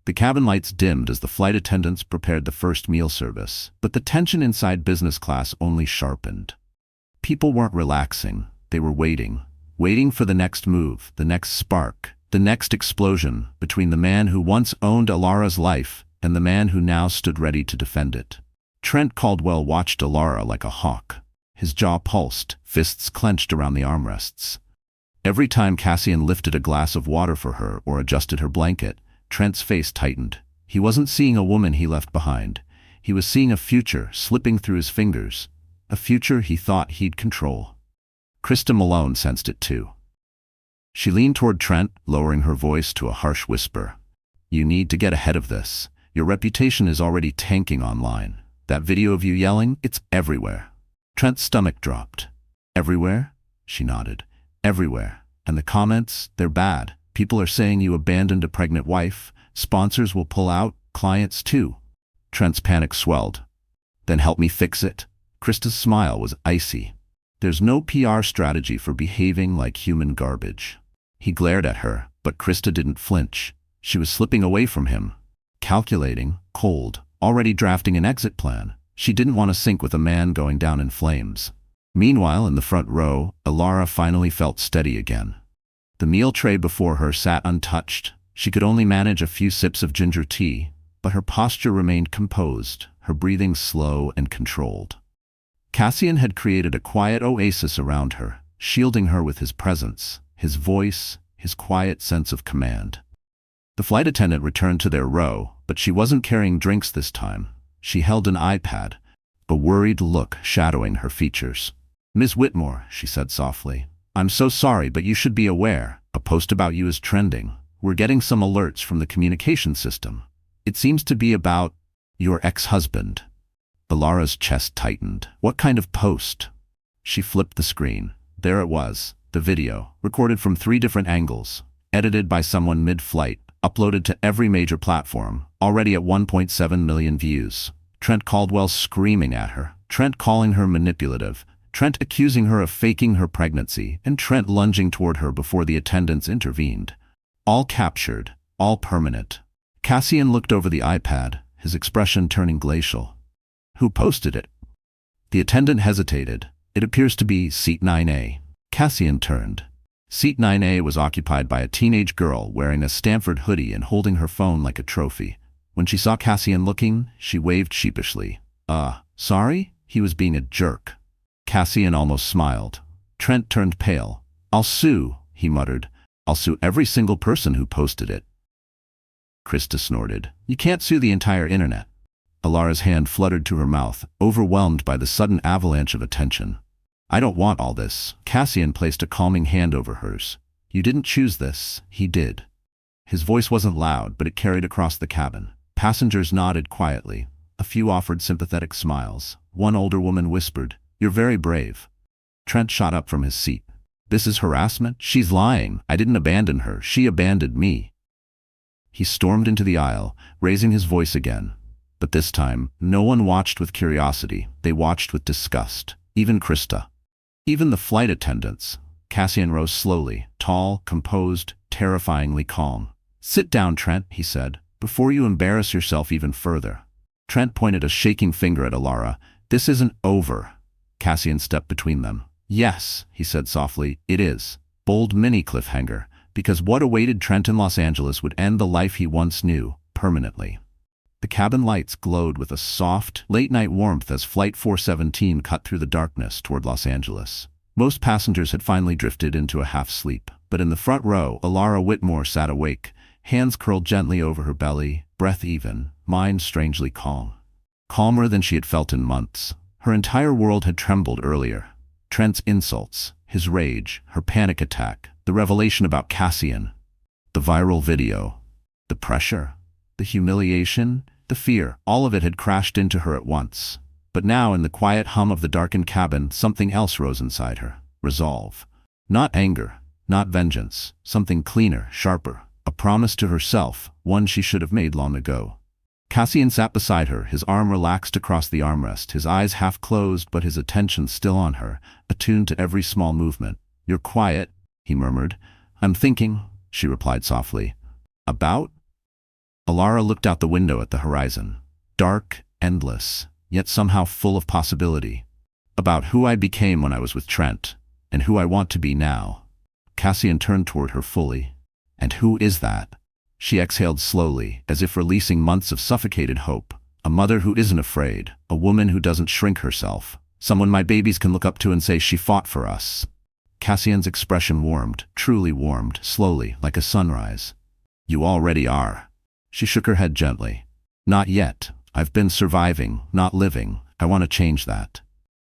The cabin lights dimmed as the flight attendants prepared the first meal service, but the tension inside business class only sharpened. People weren't relaxing. They were waiting. Waiting for the next move, the next spark, the next explosion between the man who once owned Alara's life and the man who now stood ready to defend it. Trent Caldwell watched Alara like a hawk. His jaw pulsed, fists clenched around the armrests. Every time Cassian lifted a glass of water for her or adjusted her blanket, Trent's face tightened. He wasn't seeing a woman he left behind. He was seeing a future slipping through his fingers, a future he thought he'd control. Krista Malone sensed it too. She leaned toward Trent, lowering her voice to a harsh whisper. "You need to get ahead of this. Your reputation is already tanking online. That video of you yelling, it's everywhere." Trent's stomach dropped. "Everywhere?" She nodded. "Everywhere. And the comments, they're bad. People are saying you abandoned a pregnant wife. Sponsors will pull out, clients too." Trent's panic swelled. "Then help me fix it." Krista's smile was icy. "There's no PR strategy for behaving like human garbage." He glared at her, but Krista didn't flinch. She was slipping away from him. Calculating, cold, already drafting an exit plan. She didn't want to sink with a man going down in flames. Meanwhile, in the front row, Alara finally felt steady again. The meal tray before her sat untouched. She could only manage a few sips of ginger tea, but her posture remained composed, her breathing slow and controlled. Cassian had created a quiet oasis around her, shielding her with his presence, his voice, his quiet sense of command. The flight attendant returned to their row, but she wasn't carrying drinks this time. She held an iPad, a worried look shadowing her features. "Ms. Whitmore," she said softly, "I'm so sorry, but you should be aware. A post about you is trending. We're getting some alerts from the communication system. It seems to be about your ex-husband." Alara's chest tightened. "What kind of post?" She flipped the screen. There it was, the video, recorded from 3 different angles, edited by someone mid-flight, uploaded to every major platform, already at 1.7 million views. Trent Caldwell screaming at her, Trent calling her manipulative, Trent accusing her of faking her pregnancy, and Trent lunging toward her before the attendants intervened. All captured, all permanent. Cassian looked over the iPad, his expression turning glacial. "Who posted it?" The attendant hesitated. "It appears to be seat 9A. Cassian turned. Seat 9A was occupied by a teenage girl wearing a Stanford hoodie and holding her phone like a trophy. When she saw Cassian looking, she waved sheepishly. Sorry?" He was being a jerk. Cassian almost smiled. Trent turned pale. "I'll sue," he muttered. "I'll sue every single person who posted it." Krista snorted. You can't sue the entire internet. Alara's hand fluttered to her mouth, overwhelmed by the sudden avalanche of attention. I don't want all this. Cassian placed a calming hand over hers. You didn't choose this, he did. His voice wasn't loud, but it carried across the cabin. Passengers nodded quietly. A few offered sympathetic smiles. One older woman whispered, "You're very brave." Trent shot up from his seat. This is harassment? She's lying. I didn't abandon her. She abandoned me. He stormed into the aisle, raising his voice again. But this time, no one watched with curiosity. They watched with disgust. Even Krista. Even the flight attendants. Cassian rose slowly, tall, composed, terrifyingly calm. Sit down, Trent, he said, before you embarrass yourself even further. Trent pointed a shaking finger at Alara. This isn't over. Cassian stepped between them. Yes, he said softly, it is. Bold mini cliffhanger, because what awaited Trent in Los Angeles would end the life he once knew, permanently. The cabin lights glowed with a soft, late-night warmth as Flight 417 cut through the darkness toward Los Angeles. Most passengers had finally drifted into a half-sleep, but in the front row, Alara Whitmore sat awake, hands curled gently over her belly, breath even, mind strangely calm. Calmer than she had felt in months. Her entire world had trembled earlier. Trent's insults, his rage, her panic attack, the revelation about Cassian, the viral video, the pressure, the humiliation, the fear, all of it had crashed into her at once. But now, in the quiet hum of the darkened cabin, something else rose inside her. Resolve. Not anger, not vengeance, something cleaner, sharper, a promise to herself, one she should have made long ago. Cassian sat beside her, his arm relaxed across the armrest, his eyes half closed but his attention still on her, attuned to every small movement. You're quiet, he murmured. I'm thinking, she replied softly. About? Alara looked out the window at the horizon. Dark, endless, yet somehow full of possibility. About who I became when I was with Trent, and who I want to be now. Cassian turned toward her fully. And who is that? She exhaled slowly, as if releasing months of suffocated hope. A mother who isn't afraid, a woman who doesn't shrink herself, someone my babies can look up to and say she fought for us. Cassian's expression warmed, truly warmed, slowly, like a sunrise. You already are. She shook her head gently. Not yet. I've been surviving, not living. I want to change that.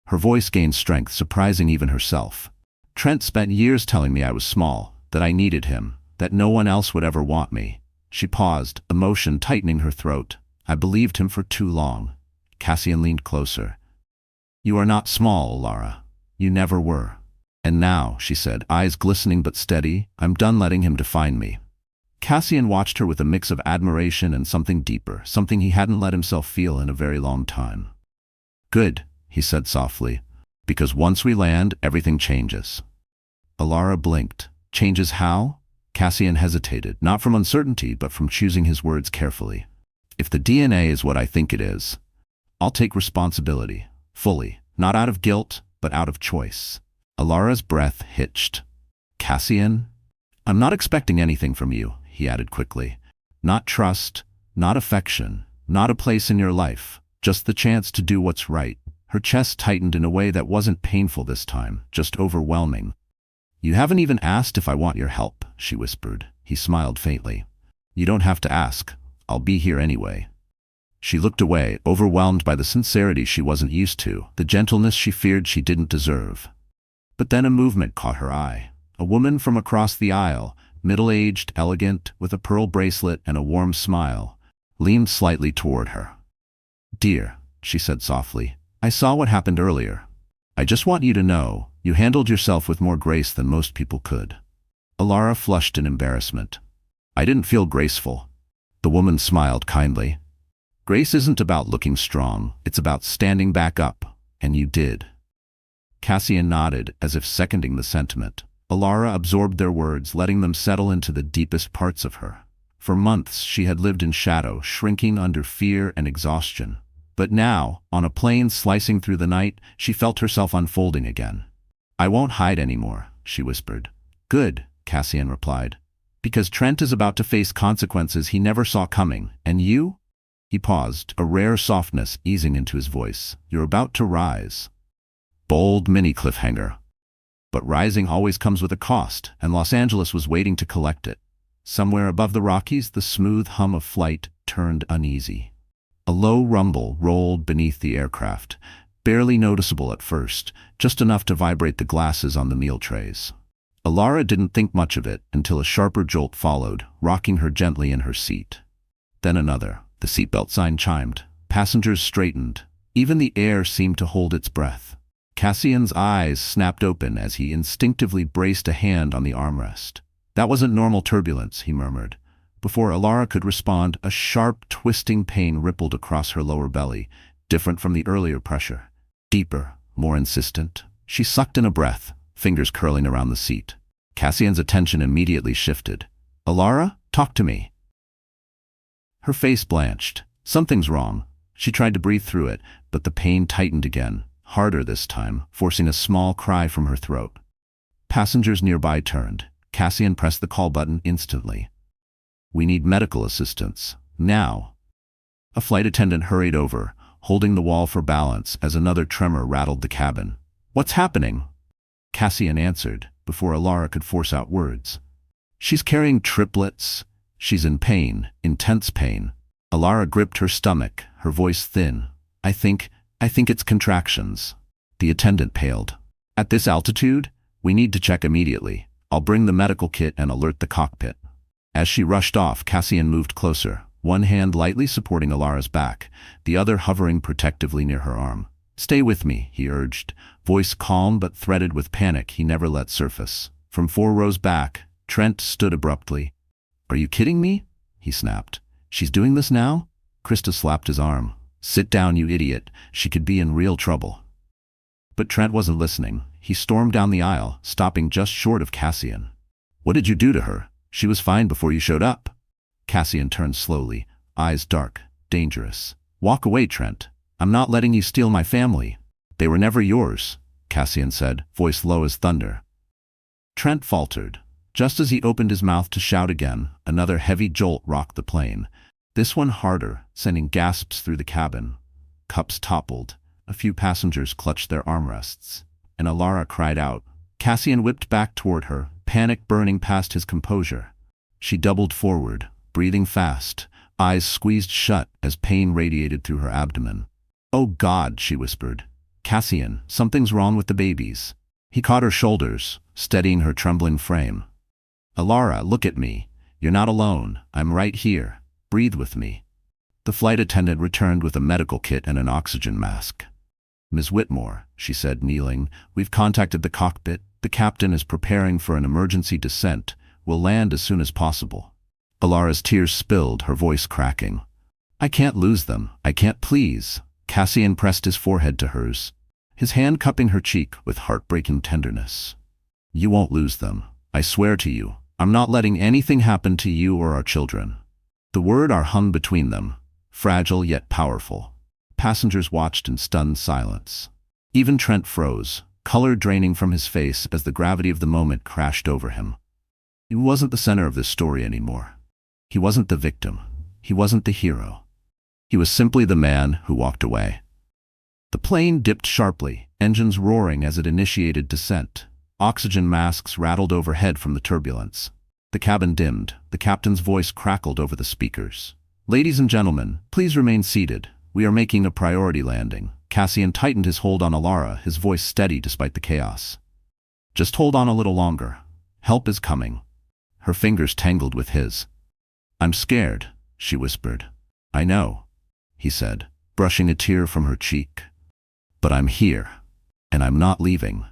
Her voice gained strength, surprising even herself. Trent spent years telling me I was small, that I needed him, that no one else would ever want me. She paused, emotion tightening her throat. I believed him for too long. Cassian leaned closer. You are not small, Alara. You never were. And now, she said, eyes glistening but steady, I'm done letting him define me. Cassian watched her with a mix of admiration and something deeper, something he hadn't let himself feel in a very long time. Good, he said softly, because once we land, everything changes. Alara blinked. Changes how? Cassian hesitated, not from uncertainty, but from choosing his words carefully. If the DNA is what I think it is, I'll take responsibility, fully, not out of guilt, but out of choice. Alara's breath hitched. Cassian? I'm not expecting anything from you, he added quickly. Not trust, not affection, not a place in your life, just the chance to do what's right. Her chest tightened in a way that wasn't painful this time, just overwhelming. You haven't even asked if I want your help, she whispered. He smiled faintly. You don't have to ask. I'll be here anyway. She looked away, overwhelmed by the sincerity she wasn't used to, the gentleness she feared she didn't deserve. But then a movement caught her eye. A woman from across the aisle, middle-aged, elegant, with a pearl bracelet and a warm smile, leaned slightly toward her. Dear, she said softly, I saw what happened earlier. I just want you to know, you handled yourself with more grace than most people could. Alara flushed in embarrassment. I didn't feel graceful. The woman smiled kindly. Grace isn't about looking strong, it's about standing back up, and you did. Cassian nodded, as if seconding the sentiment. Alara absorbed their words, letting them settle into the deepest parts of her. For months she had lived in shadow, shrinking under fear and exhaustion. But now, on a plane slicing through the night, she felt herself unfolding again. I won't hide anymore, she whispered. Good, Cassian replied. Because Trent is about to face consequences he never saw coming, and you? He paused, a rare softness easing into his voice. You're about to rise. Bold mini cliffhanger. But rising always comes with a cost, and Los Angeles was waiting to collect it. Somewhere above the Rockies, the smooth hum of flight turned uneasy. A low rumble rolled beneath the aircraft, barely noticeable at first, just enough to vibrate the glasses on the meal trays. Alara didn't think much of it until a sharper jolt followed, rocking her gently in her seat. Then another. The seatbelt sign chimed. Passengers straightened. Even the air seemed to hold its breath. Cassian's eyes snapped open as he instinctively braced a hand on the armrest. That wasn't normal turbulence, he murmured. Before Alara could respond, a sharp, twisting pain rippled across her lower belly, different from the earlier pressure. Deeper, more insistent. She sucked in a breath, fingers curling around the seat. Cassian's attention immediately shifted. Alara, talk to me. Her face blanched. Something's wrong. She tried to breathe through it, but the pain tightened again, harder this time, forcing a small cry from her throat. Passengers nearby turned. Cassian pressed the call button instantly. We need medical assistance. Now. A flight attendant hurried over, holding the wall for balance as another tremor rattled the cabin. What's happening? Cassian answered, before Alara could force out words. She's carrying triplets. She's in pain, intense pain. Alara gripped her stomach, her voice thin. I think it's contractions. The attendant paled. At this altitude, we need to check immediately. I'll bring the medical kit and alert the cockpit. As she rushed off, Cassian moved closer, one hand lightly supporting Alara's back, the other hovering protectively near her arm. Stay with me, he urged, voice calm but threaded with panic he never let surface. From 4 rows back, Trent stood abruptly. Are you kidding me? He snapped. She's doing this now? Krista slapped his arm. Sit down, you idiot. She could be in real trouble. But Trent wasn't listening. He stormed down the aisle, stopping just short of Cassian. What did you do to her? She was fine before you showed up. Cassian turned slowly, eyes dark, dangerous. Walk away, Trent. I'm not letting you steal my family. They were never yours, Cassian said, voice low as thunder. Trent faltered. Just as he opened his mouth to shout again, another heavy jolt rocked the plane. This one harder, sending gasps through the cabin. Cups toppled. A few passengers clutched their armrests. And Alara cried out. Cassian whipped back toward her, panic burning past his composure. She doubled forward, breathing fast, eyes squeezed shut as pain radiated through her abdomen. Oh God, she whispered. Cassian, something's wrong with the babies. He caught her shoulders, steadying her trembling frame. Alara, look at me. You're not alone. I'm right here. Breathe with me. The flight attendant returned with a medical kit and an oxygen mask. Ms. Whitmore, she said, kneeling, we've contacted the cockpit. The captain is preparing for an emergency descent. We'll land as soon as possible. Alara's tears spilled, her voice cracking. I can't lose them. I can't, please. Cassian pressed his forehead to hers, his hand cupping her cheek with heartbreaking tenderness. You won't lose them. I swear to you. I'm not letting anything happen to you or our children. The words are hung between them, fragile yet powerful. Passengers watched in stunned silence. Even Trent froze, color draining from his face as the gravity of the moment crashed over him. He wasn't the center of this story anymore. He wasn't the victim. He wasn't the hero. He was simply the man who walked away. The plane dipped sharply, engines roaring as it initiated descent. Oxygen masks rattled overhead from the turbulence. The cabin dimmed. The captain's voice crackled over the speakers. Ladies and gentlemen, please remain seated. We are making a priority landing. Cassian tightened his hold on Alara, his voice steady despite the chaos. Just hold on a little longer. Help is coming. Her fingers tangled with his. I'm scared, she whispered. I know, he said, brushing a tear from her cheek. But I'm here, and I'm not leaving.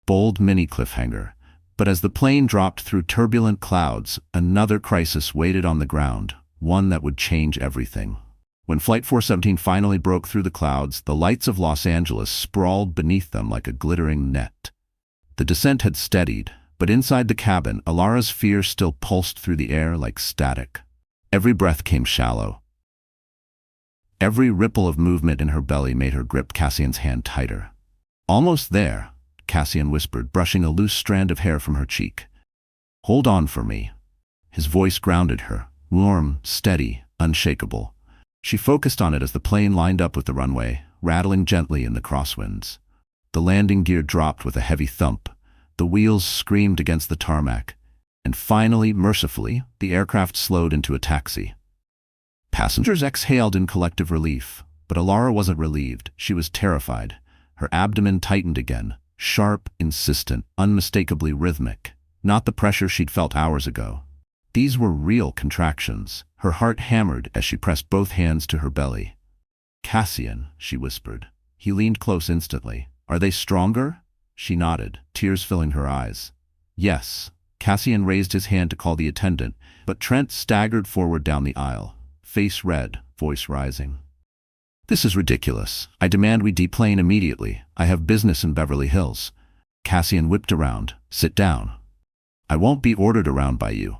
Bold mini cliffhanger. But as the plane dropped through turbulent clouds, another crisis waited on the ground, one that would change everything. When Flight 417 finally broke through the clouds, the lights of Los Angeles sprawled beneath them like a glittering net. The descent had steadied, but inside the cabin, Alara's fear still pulsed through the air like static. Every breath came shallow. Every ripple of movement in her belly made her grip Cassian's hand tighter. Almost there, Cassian whispered, brushing a loose strand of hair from her cheek. Hold on for me. His voice grounded her, warm, steady, unshakable. She focused on it as the plane lined up with the runway, rattling gently in the crosswinds. The landing gear dropped with a heavy thump. The wheels screamed against the tarmac. And finally, mercifully, the aircraft slowed into a taxi. Passengers exhaled in collective relief, but Alara wasn't relieved. She was terrified. Her abdomen tightened again, sharp, insistent, unmistakably rhythmic. Not the pressure she'd felt hours ago. These were real contractions. Her heart hammered as she pressed both hands to her belly. "Cassian," she whispered. He leaned close instantly. "Are they stronger?" She nodded, tears filling her eyes. "Yes." Cassian raised his hand to call the attendant, but Trent staggered forward down the aisle, face red, voice rising. "This is ridiculous. I demand we deplane immediately. I have business in Beverly Hills." Cassian whipped around. "Sit down. I won't be ordered around by you."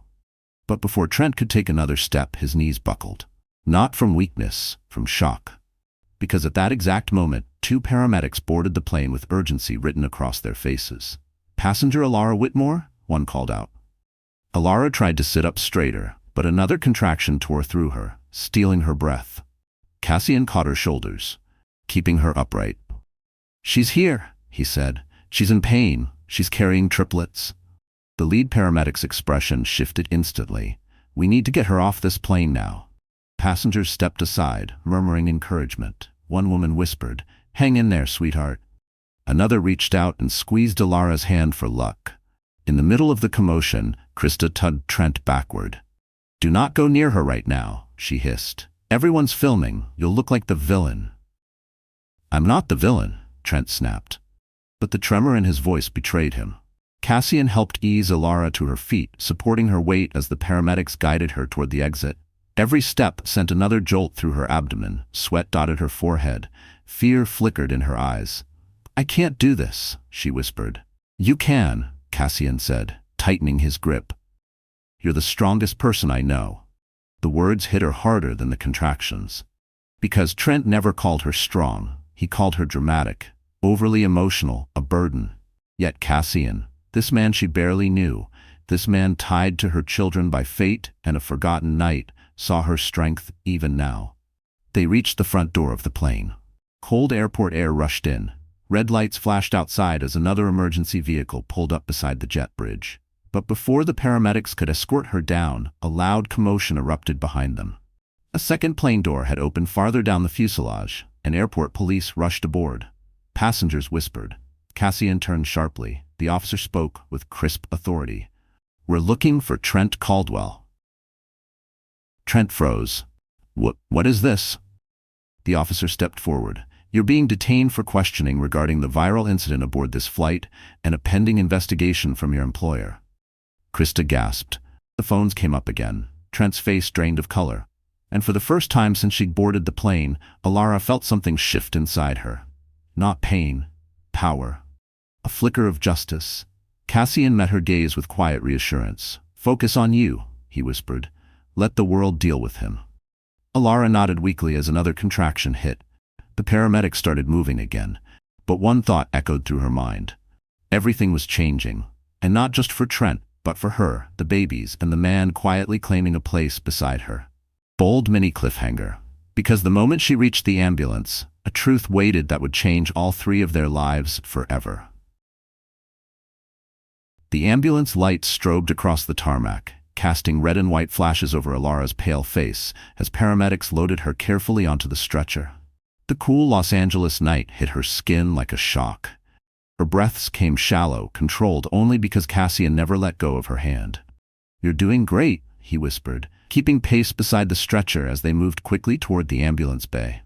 But before Trent could take another step, his knees buckled. Not from weakness, from shock. Because at that exact moment, two paramedics boarded the plane with urgency written across their faces. "Passenger Alara Whitmore?" one called out. Alara tried to sit up straighter, but another contraction tore through her, stealing her breath. Cassian caught her shoulders, keeping her upright. "She's here," he said. "She's in pain. She's carrying triplets." The lead paramedic's expression shifted instantly. "We need to get her off this plane now." Passengers stepped aside, murmuring encouragement. One woman whispered, "Hang in there, sweetheart." Another reached out and squeezed Alara's hand for luck. In the middle of the commotion, Krista tugged Trent backward. "Do not go near her right now," she hissed. "Everyone's filming. You'll look like the villain." "I'm not the villain," Trent snapped. But the tremor in his voice betrayed him. Cassian helped ease Alara to her feet, supporting her weight as the paramedics guided her toward the exit. Every step sent another jolt through her abdomen, sweat dotted her forehead, fear flickered in her eyes. "I can't do this," she whispered. "You can," Cassian said, tightening his grip. "You're the strongest person I know." The words hit her harder than the contractions. Because Trent never called her strong, he called her dramatic, overly emotional, a burden. Yet Cassian, this man she barely knew, this man tied to her children by fate and a forgotten night, saw her strength even now. They reached the front door of the plane. Cold airport air rushed in. Red lights flashed outside as another emergency vehicle pulled up beside the jet bridge. But before the paramedics could escort her down, a loud commotion erupted behind them. A second plane door had opened farther down the fuselage, and airport police rushed aboard. Passengers whispered. Cassian turned sharply. The officer spoke with crisp authority. "We're looking for Trent Caldwell." Trent froze. What is this?" The officer stepped forward. "You're being detained for questioning regarding the viral incident aboard this flight and a pending investigation from your employer." Krista gasped. The phones came up again. Trent's face drained of color. And for the first time since she'd boarded the plane, Alara felt something shift inside her. Not pain, power. A flicker of justice. Cassian met her gaze with quiet reassurance. "Focus on you," he whispered. "Let the world deal with him." Alara nodded weakly as another contraction hit. The paramedics started moving again, but one thought echoed through her mind. Everything was changing, and not just for Trent, but for her, the babies, and the man quietly claiming a place beside her. Bold mini cliffhanger. Because the moment she reached the ambulance, a truth waited that would change all three of their lives forever. The ambulance lights strobed across the tarmac, casting red and white flashes over Alara's pale face as paramedics loaded her carefully onto the stretcher. The cool Los Angeles night hit her skin like a shock. Her breaths came shallow, controlled only because Cassian never let go of her hand. "You're doing great," he whispered, keeping pace beside the stretcher as they moved quickly toward the ambulance bay.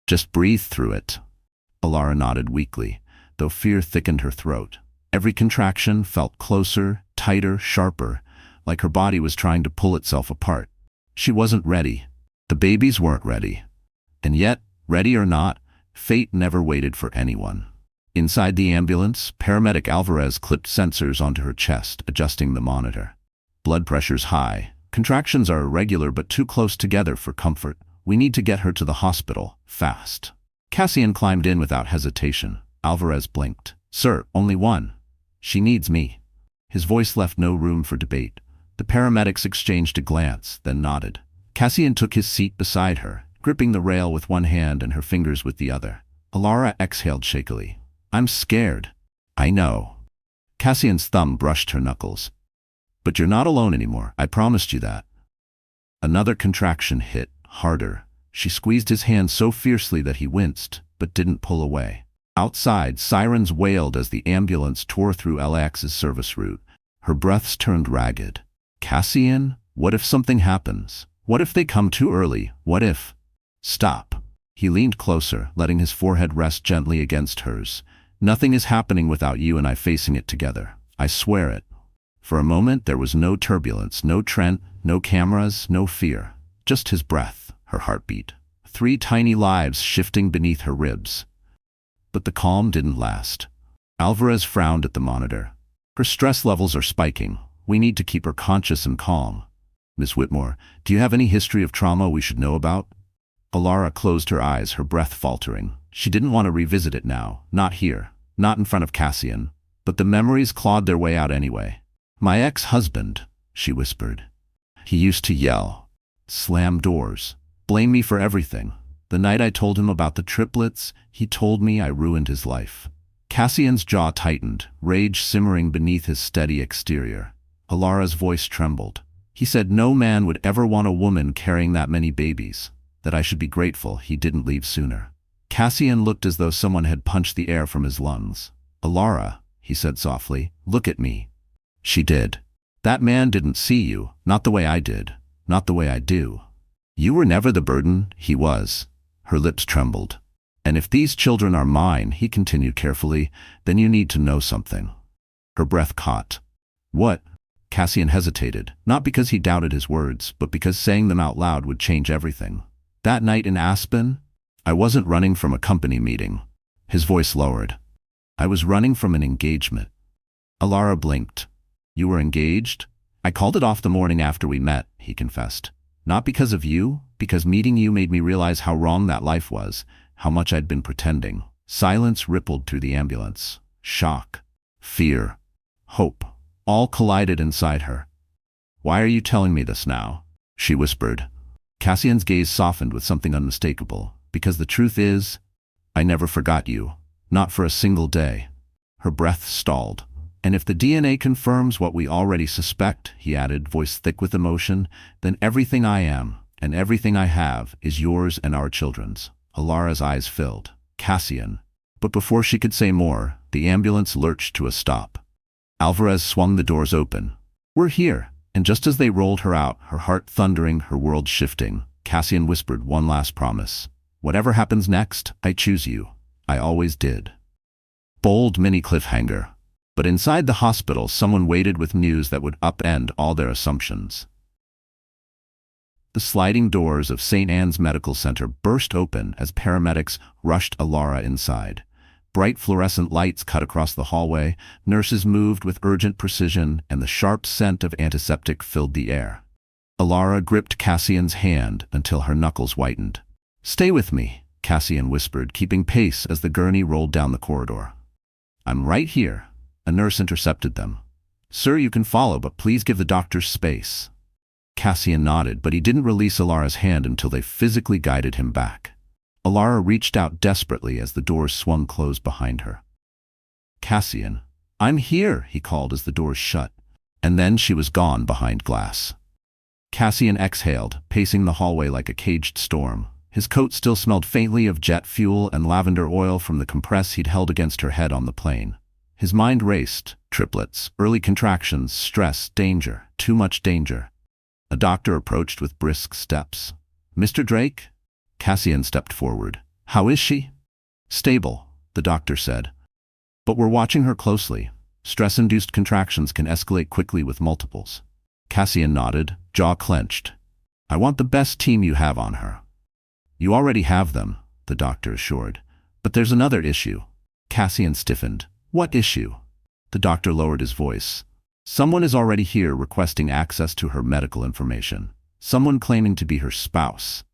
"Just breathe through it." Alara nodded weakly, though fear thickened her throat. Every contraction felt closer, tighter, sharper, like her body was trying to pull itself apart. She wasn't ready. The babies weren't ready. And yet, ready or not, fate never waited for anyone. Inside the ambulance, paramedic Alvarez clipped sensors onto her chest, adjusting the monitor. "Blood pressure's high. Contractions are irregular but too close together for comfort. We need to get her to the hospital, fast." Cassian climbed in without hesitation. Alvarez blinked. "Sir, only one. She needs me." His voice left no room for debate. The paramedics exchanged a glance, then nodded. Cassian took his seat beside her, gripping the rail with one hand and her fingers with the other. Alara exhaled shakily. "I'm scared." "I know." Cassian's thumb brushed her knuckles. But you're not alone anymore. I promised you that. Another contraction hit, harder. She squeezed his hand so fiercely that he winced, but didn't pull away. Outside, sirens wailed as the ambulance tore through LAX's service route. Her breaths turned ragged. Cassian, what if something happens? What if they come too early? What if? Stop. He leaned closer, letting his forehead rest gently against hers. Nothing is happening without you and I facing it together. I swear it. For a moment, there was no turbulence, no Trent, no cameras, no fear. Just his breath, her heartbeat. 3 tiny lives shifting beneath her ribs. But the calm didn't last. Alvarez frowned at the monitor. Her stress levels are spiking. We need to keep her conscious and calm. Miss Whitmore, do you have any history of trauma we should know about? Alara closed her eyes, her breath faltering. She didn't want to revisit it now. Not here. Not in front of Cassian. But the memories clawed their way out anyway. My ex-husband, she whispered. He used to yell. Slam doors. Blame me for everything. The night I told him about the triplets, he told me I ruined his life. Cassian's jaw tightened, rage simmering beneath his steady exterior. Alara's voice trembled. He said no man would ever want a woman carrying that many babies, that I should be grateful he didn't leave sooner. Cassian looked as though someone had punched the air from his lungs. Alara, he said softly, look at me. She did. That man didn't see you, not the way I did, not the way I do. You were never the burden, he was. Her lips trembled. And if these children are mine, he continued carefully, then you need to know something. Her breath caught. What? Cassian hesitated, not because he doubted his words, but because saying them out loud would change everything. That night in Aspen, I wasn't running from a company meeting. His voice lowered. I was running from an engagement. Alara blinked. You were engaged? I called it off the morning after we met, he confessed. Not because of you, because meeting you made me realize how wrong that life was, how much I'd been pretending. Silence rippled through the ambulance. Shock, fear, hope, all collided inside her. Why are you telling me this now? She whispered. Cassian's gaze softened with something unmistakable. Because the truth is, I never forgot you. Not for a single day. Her breath stalled. And if the DNA confirms what we already suspect, he added, voice thick with emotion, then everything I am, and everything I have, is yours and our children's. Alara's eyes filled. Cassian. But before she could say more, the ambulance lurched to a stop. Alvarez swung the doors open. We're here. And just as they rolled her out, her heart thundering, her world shifting, Cassian whispered one last promise. Whatever happens next, I choose you. I always did. Bold mini cliffhanger. But inside the hospital, someone waited with news that would upend all their assumptions. The sliding doors of St. Anne's Medical Center burst open as paramedics rushed Alara inside. Bright fluorescent lights cut across the hallway, nurses moved with urgent precision, and the sharp scent of antiseptic filled the air. Alara gripped Cassian's hand until her knuckles whitened. Stay with me, Cassian whispered, keeping pace as the gurney rolled down the corridor. I'm right here. A nurse intercepted them. Sir, you can follow, but please give the doctors space. Cassian nodded, but he didn't release Alara's hand until they physically guided him back. Alara reached out desperately as the doors swung closed behind her. Cassian, I'm here, he called as the doors shut. And then she was gone behind glass. Cassian exhaled, pacing the hallway like a caged storm. His coat still smelled faintly of jet fuel and lavender oil from the compress he'd held against her head on the plane. His mind raced. Triplets, early contractions, stress, danger, too much danger. A doctor approached with brisk steps. Mr. Drake? Cassian stepped forward. How is she? Stable, the doctor said. But we're watching her closely. Stress-induced contractions can escalate quickly with multiples. Cassian nodded, jaw clenched. I want the best team you have on her. You already have them, the doctor assured. But there's another issue. Cassian stiffened. What issue? The doctor lowered his voice. Someone is already here requesting access to her medical information. Someone claiming to be her spouse.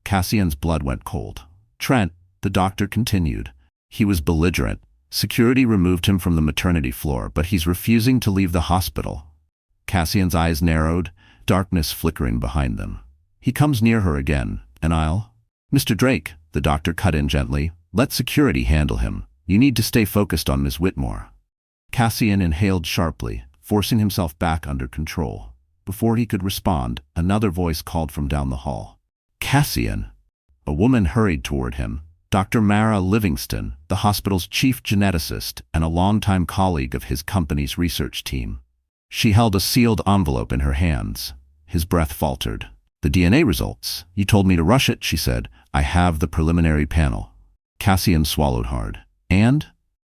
Cassian's blood went cold. Trent, the doctor continued. He was belligerent. Security removed him from the maternity floor, but he's refusing to leave the hospital. Cassian's eyes narrowed, darkness flickering behind them. He comes near her again, and I'll... Mr. Drake, the doctor cut in gently, let security handle him. You need to stay focused on Miss Whitmore. Cassian inhaled sharply. forcing himself back under control. Before he could respond, another voice called from down the hall. "Cassian!" A woman hurried toward him. Dr. Mara Livingston, the hospital's chief geneticist and a longtime colleague of his company's research team. She held a sealed envelope in her hands. His breath faltered. "The DNA results. You told me to rush it," she said. "I have the preliminary panel." Cassian swallowed hard. "And?"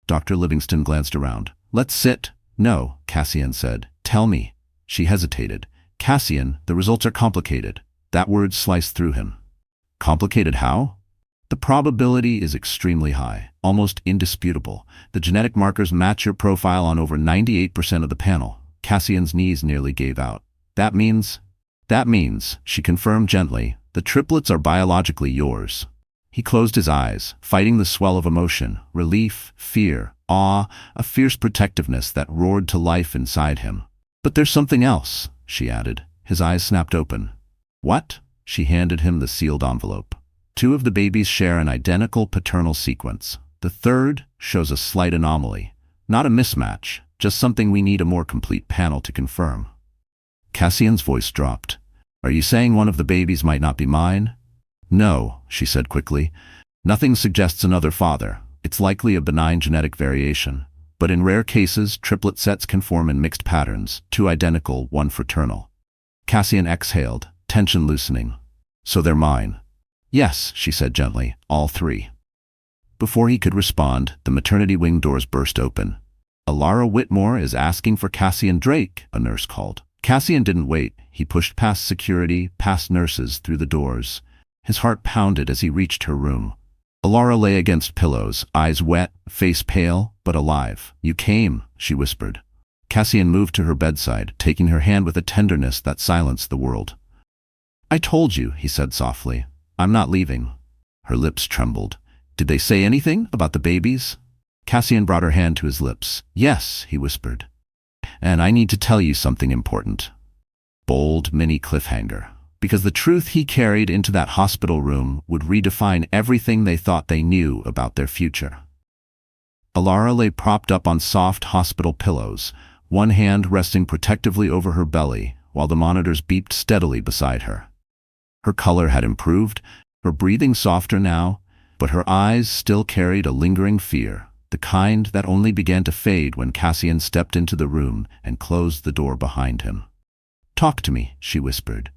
Dr. Livingston glanced around. "Let's sit." "No," Cassian said. "Tell me." She hesitated. "Cassian, the results are complicated." That word sliced through him. "Complicated how?" "The probability is extremely high, almost indisputable. The genetic markers match your profile on over 98% of the panel." Cassian's knees nearly gave out. That means, she confirmed gently, "the triplets are biologically yours." He closed his eyes, fighting the swell of emotion, relief, fear, awe, a fierce protectiveness that roared to life inside him. "But there's something else," she added. His eyes snapped open. "What?" She handed him the sealed envelope. "Two of the babies share an identical paternal sequence. The third shows a slight anomaly. Not a mismatch, just something we need a more complete panel to confirm." Cassian's voice dropped. "Are you saying one of the babies might not be mine?" "No," she said quickly. "Nothing suggests another father. It's likely a benign genetic variation. But in rare cases, triplet sets can form in mixed patterns, two identical, one fraternal." Cassian exhaled, tension loosening. "So they're mine?" "Yes," she said gently, "all three." Before he could respond, the maternity wing doors burst open. "Alara Whitmore is asking for Cassian Drake," a nurse called. Cassian didn't wait. He pushed past security, past nurses, through the doors. His heart pounded as he reached her room. Alara lay against pillows, eyes wet, face pale, but alive. "You came," she whispered. Cassian moved to her bedside, taking her hand with a tenderness that silenced the world. "I told you," he said softly. "I'm not leaving." Her lips trembled. "Did they say anything about the babies?" Cassian brought her hand to his lips. "Yes," he whispered. "And I need to tell you something important." Bold mini cliffhanger. Because the truth he carried into that hospital room would redefine everything they thought they knew about their future. Alara lay propped up on soft hospital pillows, one hand resting protectively over her belly, while the monitors beeped steadily beside her. Her color had improved, her breathing softer now, but her eyes still carried a lingering fear, the kind that only began to fade when Cassian stepped into the room and closed the door behind him. "Talk to me," she whispered.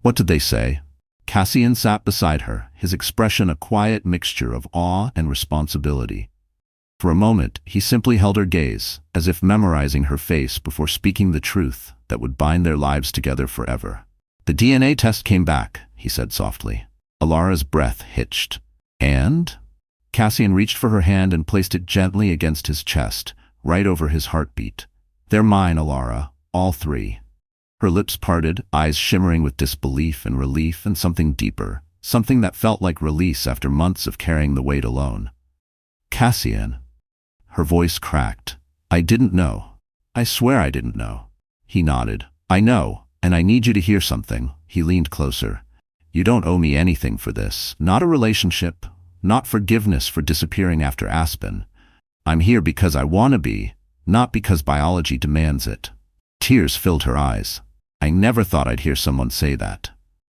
"What did they say?" Cassian sat beside her, his expression a quiet mixture of awe and responsibility. For a moment, he simply held her gaze, as if memorizing her face before speaking the truth that would bind their lives together forever. "The DNA test came back," he said softly. Alara's breath hitched. "And?" Cassian reached for her hand and placed it gently against his chest, right over his heartbeat. "They're mine, Alara, all three." Her lips parted, eyes shimmering with disbelief and relief and something deeper, something that felt like release after months of carrying the weight alone. "Cassian." Her voice cracked. "I didn't know. I swear I didn't know." He nodded. "I know, and I need you to hear something." He leaned closer. "You don't owe me anything for this. Not a relationship, not forgiveness for disappearing after Aspen. I'm here because I want to be, not because biology demands it." Tears filled her eyes. "I never thought I'd hear someone say that."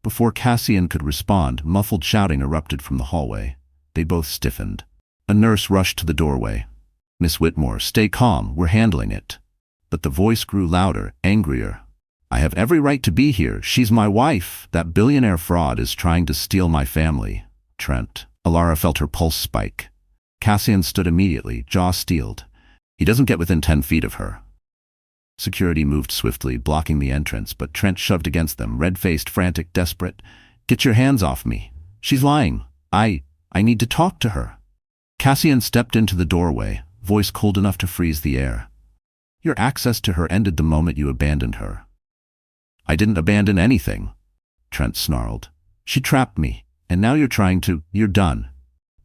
Before Cassian could respond, muffled shouting erupted from the hallway. They both stiffened. A nurse rushed to the doorway. "Miss Whitmore, stay calm, we're handling it." But the voice grew louder, angrier. "I have every right to be here. She's my wife. That billionaire fraud is trying to steal my family." "Trent." Alara felt her pulse spike. Cassian stood immediately, jaw steeled. "He doesn't get within 10 feet of her." Security moved swiftly, blocking the entrance, but Trent shoved against them, red-faced, frantic, desperate. "Get your hands off me. She's lying. I need to talk to her." Cassian stepped into the doorway, voice cold enough to freeze the air. "Your access to her ended the moment you abandoned her." "I didn't abandon anything," Trent snarled. "She trapped me, and now you're done."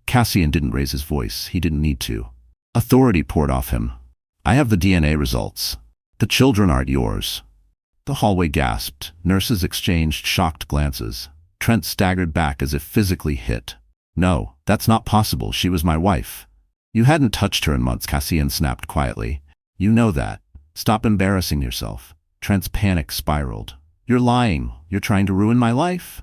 Cassian didn't raise his voice. He didn't need to. Authority poured off him. "I have the DNA results. The children aren't yours." The hallway gasped. Nurses exchanged shocked glances. Trent staggered back as if physically hit. "No, that's not possible. She was my wife." "You hadn't touched her in months," Cassian snapped quietly. "You know that." Stop embarrassing yourself. Trent's panic spiraled. You're lying. You're trying to ruin my life?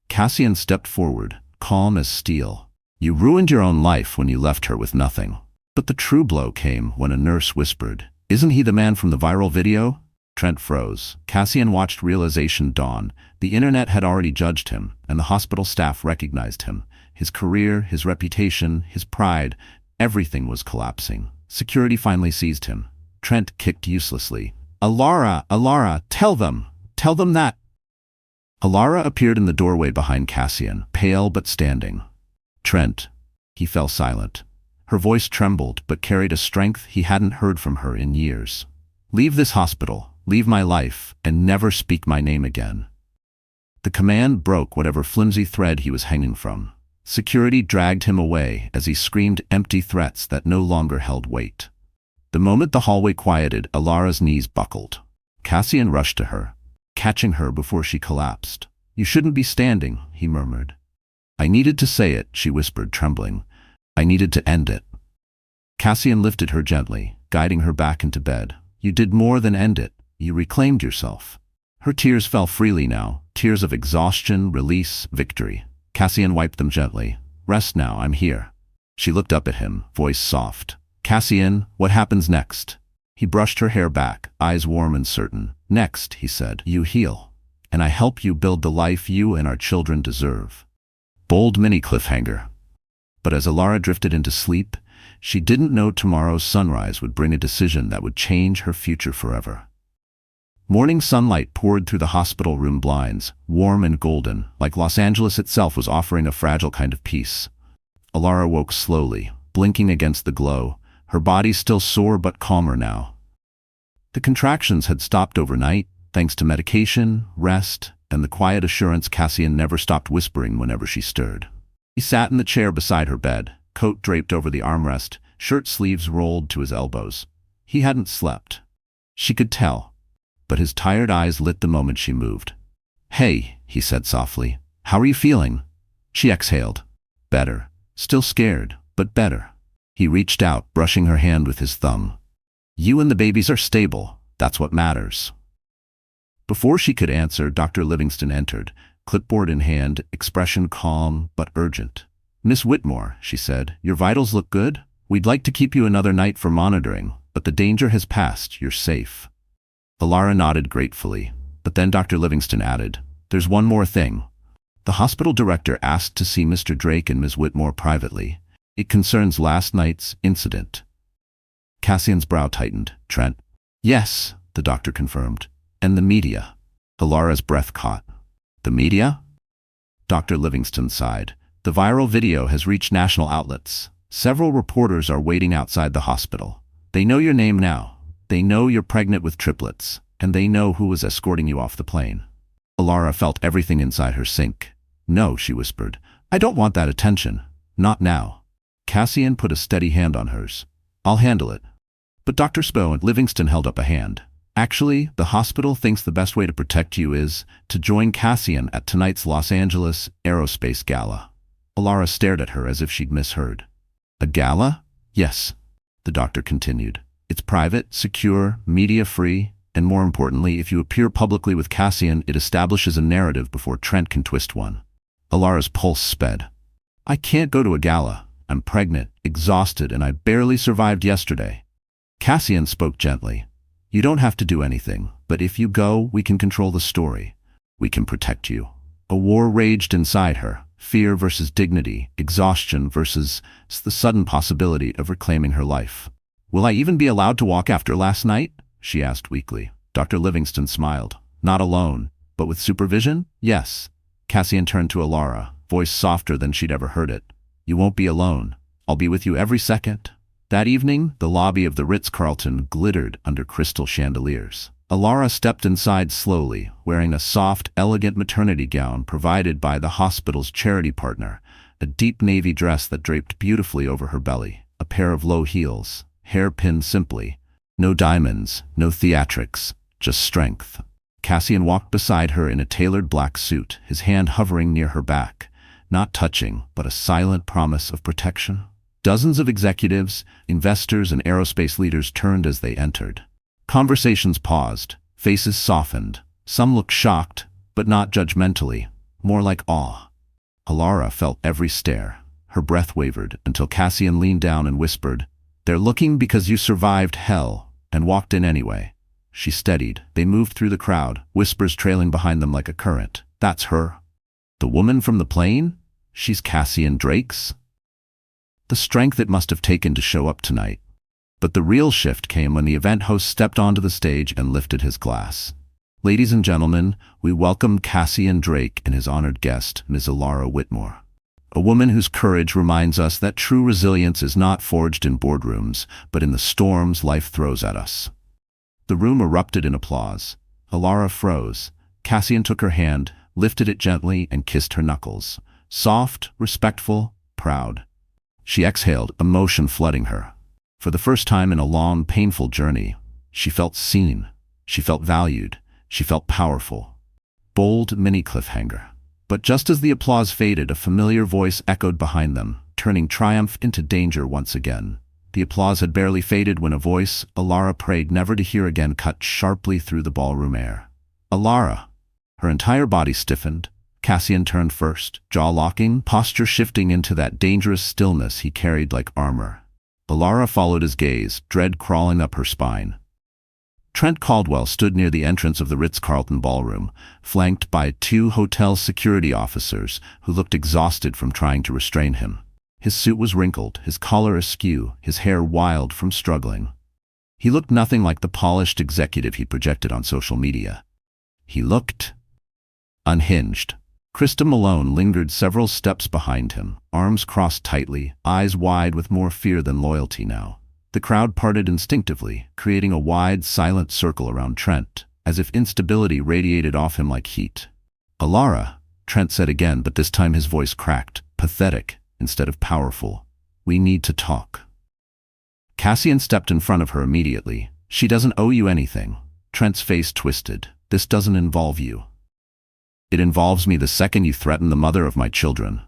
Cassian stepped forward, calm as steel. You ruined your own life when you left her with nothing. But the true blow came when a nurse whispered, "Isn't he the man from the viral video?" Trent froze. Cassian watched realization dawn. The internet had already judged him, and the hospital staff recognized him. His career, his reputation, his pride, everything was collapsing. Security finally seized him. Trent kicked uselessly. Alara, tell them that." Alara appeared in the doorway behind Cassian, pale but standing. "Trent." He fell silent. Her voice trembled but carried a strength he hadn't heard from her in years. "Leave this hospital, leave my life, and never speak my name again." The command broke whatever flimsy thread he was hanging from. Security dragged him away as he screamed empty threats that no longer held weight. The moment the hallway quieted, Alara's knees buckled. Cassian rushed to her, catching her before she collapsed. "You shouldn't be standing," he murmured. "I needed to say it," she whispered, trembling. "I needed to end it." Cassian lifted her gently, guiding her back into bed. "You did more than end it. You reclaimed yourself." Her tears fell freely now, tears of exhaustion, release, victory. Cassian wiped them gently. "Rest now, I'm here." She looked up at him, voice soft. "Cassian, what happens next?" He brushed her hair back, eyes warm and certain. "Next," he said, "you heal, and I help you build the life you and our children deserve." Bold mini cliffhanger. But as Alara drifted into sleep, she didn't know tomorrow's sunrise would bring a decision that would change her future forever. Morning sunlight poured through the hospital room blinds, warm and golden, like Los Angeles itself was offering a fragile kind of peace. Alara woke slowly, blinking against the glow, her body still sore but calmer now. The contractions had stopped overnight, thanks to medication, rest, and the quiet assurance Cassian never stopped whispering whenever she stirred. He sat in the chair beside her bed, coat draped over the armrest, shirt sleeves rolled to his elbows. He hadn't slept. She could tell, but his tired eyes lit the moment she moved. "Hey," he said softly, "how are you feeling?" She exhaled. "Better. Still scared, but better." He reached out, brushing her hand with his thumb. "You and the babies are stable. That's what matters." Before she could answer, Dr. Livingston entered, clipboard in hand, expression calm but urgent. "Miss Whitmore," she said, "your vitals look good. We'd like to keep you another night for monitoring, but the danger has passed. You're safe." Alara nodded gratefully, but then Dr. Livingston added, "There's one more thing. The hospital director asked to see Mr. Drake and Ms. Whitmore privately. It concerns last night's incident." Cassian's brow tightened. "Trent?" "Yes," the doctor confirmed. "And the media." Alara's breath caught. "The media?" Dr. Livingston sighed. "The viral video has reached national outlets. Several reporters are waiting outside the hospital. They know your name now. They know you're pregnant with triplets, and they know who was escorting you off the plane." Alara felt everything inside her sink. "No," she whispered. "I don't want that attention. Not now." Cassian put a steady hand on hers. "I'll handle it." But Dr. Spo and Livingston held up a hand. "Actually, the hospital thinks the best way to protect you is to join Cassian at tonight's Los Angeles Aerospace Gala." Alara stared at her as if she'd misheard. "A gala?" "Yes," the doctor continued. "It's private, secure, media-free, and more importantly, if you appear publicly with Cassian, it establishes a narrative before Trent can twist one." Alara's pulse sped. "I can't go to a gala. I'm pregnant, exhausted, and I barely survived yesterday." Cassian spoke gently. "You don't have to do anything, but if you go, we can control the story. We can protect you." A war raged inside her, fear versus dignity, exhaustion versus the sudden possibility of reclaiming her life. "Will I even be allowed to walk after last night?" she asked weakly. Dr. Livingston smiled. "Not alone, but with supervision? Yes." Cassian turned to Alara, voice softer than she'd ever heard it. "You won't be alone. I'll be with you every second." That evening, the lobby of the Ritz-Carlton glittered under crystal chandeliers. Alara stepped inside slowly, wearing a soft, elegant maternity gown provided by the hospital's charity partner, a deep navy dress that draped beautifully over her belly, a pair of low heels, hair pinned simply. No diamonds, no theatrics, just strength. Cassian walked beside her in a tailored black suit, his hand hovering near her back, not touching, but a silent promise of protection. Dozens of executives, investors, and aerospace leaders turned as they entered. Conversations paused, faces softened. Some looked shocked, but not judgmentally, more like awe. Alara felt every stare. Her breath wavered until Cassian leaned down and whispered, "They're looking because you survived hell and walked in anyway." She steadied. They moved through the crowd, whispers trailing behind them like a current. "That's her. The woman from the plane? She's Cassian Drake's?" The strength it must have taken to show up tonight. But the real shift came when the event host stepped onto the stage and lifted his glass. "Ladies and gentlemen, we welcome Cassian Drake and his honored guest, Ms. Alara Whitmore. A woman whose courage reminds us that true resilience is not forged in boardrooms, but in the storms life throws at us." The room erupted in applause. Alara froze. Cassian took her hand, lifted it gently, and kissed her knuckles. Soft, respectful, proud. She exhaled, emotion flooding her. For the first time in a long, painful journey, she felt seen. She felt valued. She felt powerful. Bold mini cliffhanger. But just as the applause faded, a familiar voice echoed behind them, turning triumph into danger once again. The applause had barely faded when a voice Alara prayed never to hear again cut sharply through the ballroom air. "Alara!" Her entire body stiffened. Cassian turned first, jaw locking, posture shifting into that dangerous stillness he carried like armor. Alara followed his gaze, dread crawling up her spine. Trent Caldwell stood near the entrance of the Ritz-Carlton ballroom, flanked by 2 hotel security officers who looked exhausted from trying to restrain him. His suit was wrinkled, his collar askew, his hair wild from struggling. He looked nothing like the polished executive he projected on social media. He looked unhinged. Krista Malone lingered several steps behind him, arms crossed tightly, eyes wide with more fear than loyalty now. The crowd parted instinctively, creating a wide, silent circle around Trent, as if instability radiated off him like heat. "Alara," Trent said again, but this time his voice cracked, pathetic instead of powerful. "We need to talk." Cassian stepped in front of her immediately. "She doesn't owe you anything." Trent's face twisted. "This doesn't involve you." "It involves me the second you threaten the mother of my children."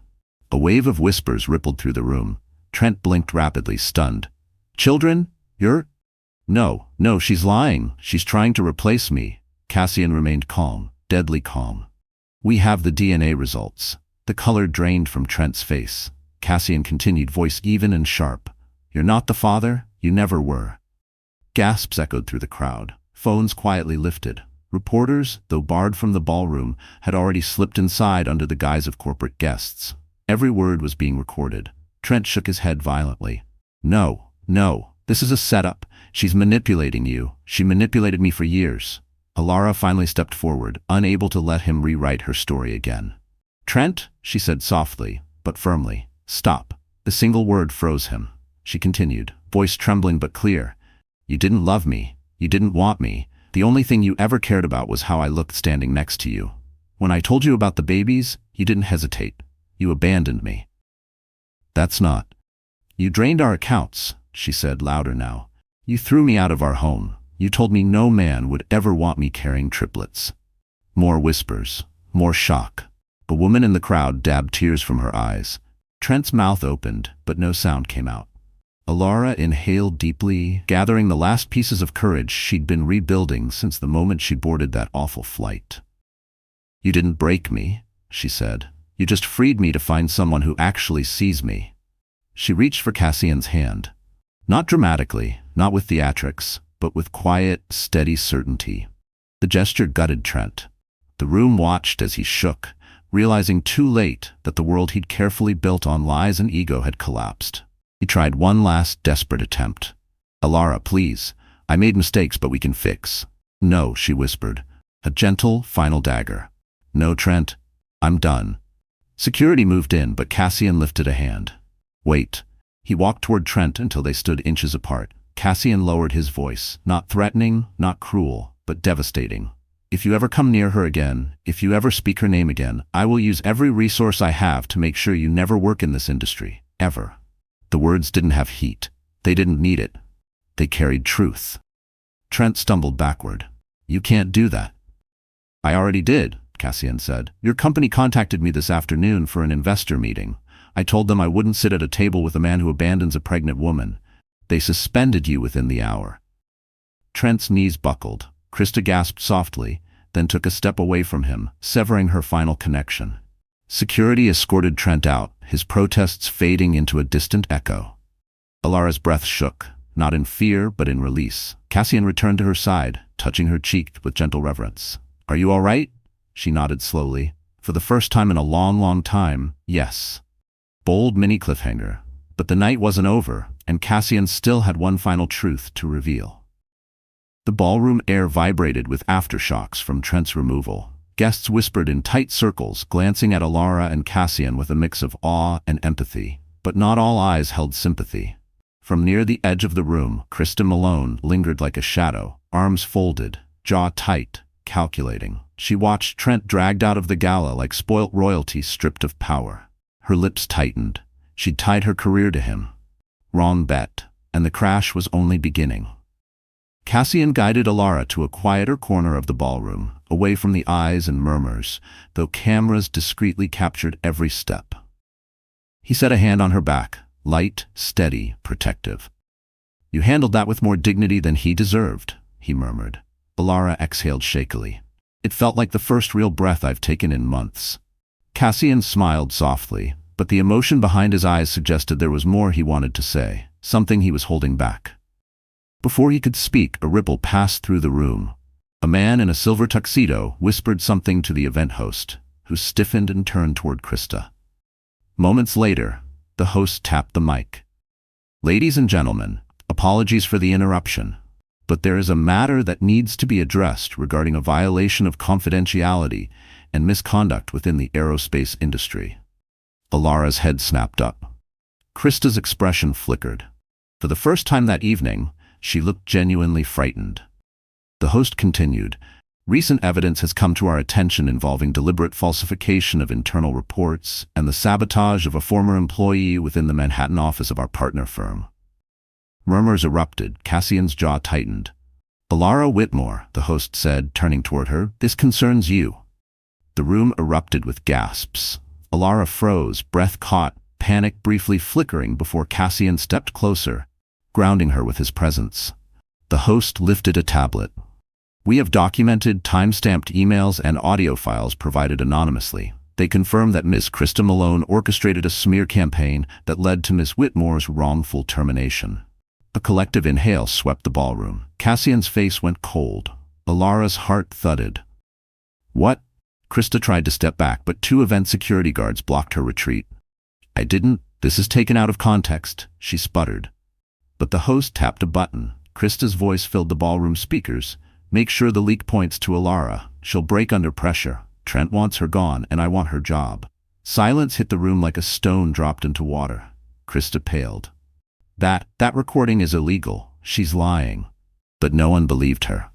A wave of whispers rippled through the room. Trent blinked rapidly, stunned. "Children? You're—" No, she's lying. She's trying to replace me." Cassian remained calm, deadly calm. "We have the DNA results." The color drained from Trent's face. Cassian continued, voice even and sharp. "You're not the father. You never were." Gasps echoed through the crowd. Phones quietly lifted. Reporters, though barred from the ballroom, had already slipped inside under the guise of corporate guests. Every word was being recorded. Trent shook his head violently. No, this is a setup. She's manipulating you. She manipulated me for years." Alara finally stepped forward, unable to let him rewrite her story again. "Trent," she said softly, but firmly. "Stop." The single word froze him. She continued, voice trembling but clear. "You didn't love me. You didn't want me. The only thing you ever cared about was how I looked standing next to you. When I told you about the babies, you didn't hesitate. You abandoned me." "That's not." "You drained our accounts," she said, louder now. "You threw me out of our home. You told me no man would ever want me carrying triplets." More whispers, more shock. A woman in the crowd dabbed tears from her eyes. Trent's mouth opened, but no sound came out. Alara inhaled deeply, gathering the last pieces of courage she'd been rebuilding since the moment she boarded that awful flight. "You didn't break me," she said. "You just freed me to find someone who actually sees me." She reached for Cassian's hand. Not dramatically, not with theatrics, but with quiet, steady certainty. The gesture gutted Trent. The room watched as he shook, realizing too late that the world he'd carefully built on lies and ego had collapsed. He tried one last desperate attempt. "Alara, please. I made mistakes, but we can fix." "No," she whispered. A gentle, final dagger. "No, Trent. I'm done." Security moved in, but Cassian lifted a hand. "Wait." He walked toward Trent until they stood inches apart. Cassian lowered his voice, not threatening, not cruel, but devastating. "If you ever come near her again, if you ever speak her name again, I will use every resource I have to make sure you never work in this industry. Ever." The words didn't have heat. They didn't need it. They carried truth. Trent stumbled backward. "You can't do that." "I already did," Cassian said. "Your company contacted me this afternoon for an investor meeting. I told them I wouldn't sit at a table with a man who abandons a pregnant woman. They suspended you within the hour." Trent's knees buckled. Krista gasped softly, then took a step away from him, severing her final connection. Security escorted Trent out, his protests fading into a distant echo. Alara's breath shook, not in fear but in release. Cassian returned to her side, touching her cheek with gentle reverence. "Are you all right?" She nodded slowly. For the first time in a long, long time, yes. Bold mini cliffhanger. But the night wasn't over, and Cassian still had one final truth to reveal. The ballroom air vibrated with aftershocks from Trent's removal. Guests whispered in tight circles, glancing at Alara and Cassian with a mix of awe and empathy. But not all eyes held sympathy. From near the edge of the room, Krista Malone lingered like a shadow, arms folded, jaw tight, calculating. She watched Trent dragged out of the gala like spoilt royalty stripped of power. Her lips tightened. She'd tied her career to him. Wrong bet, and the crash was only beginning. Cassian guided Alara to a quieter corner of the ballroom, away from the eyes and murmurs, though cameras discreetly captured every step. He set a hand on her back, light, steady, protective. "You handled that with more dignity than he deserved," he murmured. Alara exhaled shakily. "It felt like the first real breath I've taken in months." Cassian smiled softly, but the emotion behind his eyes suggested there was more he wanted to say, something he was holding back. Before he could speak, a ripple passed through the room. A man in a silver tuxedo whispered something to the event host, who stiffened and turned toward Krista. Moments later, the host tapped the mic. "Ladies and gentlemen, apologies for the interruption, but there is a matter that needs to be addressed regarding a violation of confidentiality and misconduct within the aerospace industry." Alara's head snapped up. Krista's expression flickered. For the first time that evening, she looked genuinely frightened. The host continued, "Recent evidence has come to our attention involving deliberate falsification of internal reports and the sabotage of a former employee within the Manhattan office of our partner firm." Murmurs erupted. Cassian's jaw tightened. "Alara Whitmore," the host said, turning toward her, "this concerns you." The room erupted with gasps. Alara froze, breath caught, panic briefly flickering before Cassian stepped closer, grounding her with his presence. The host lifted a tablet. "We have documented, time-stamped emails and audio files provided anonymously. They confirm that Ms. Krista Malone orchestrated a smear campaign that led to Ms. Whitmore's wrongful termination." A collective inhale swept the ballroom. Cassian's face went cold. Alara's heart thudded. "What?" Krista tried to step back, but two event security guards blocked her retreat. "I didn't. This is taken out of context," she sputtered. But the host tapped a button. Krista's voice filled the ballroom speakers. "Make sure the leak points to Alara. She'll break under pressure. Trent wants her gone, and I want her job." Silence hit the room like a stone dropped into water. Krista paled. That recording is illegal. She's lying." But no one believed her.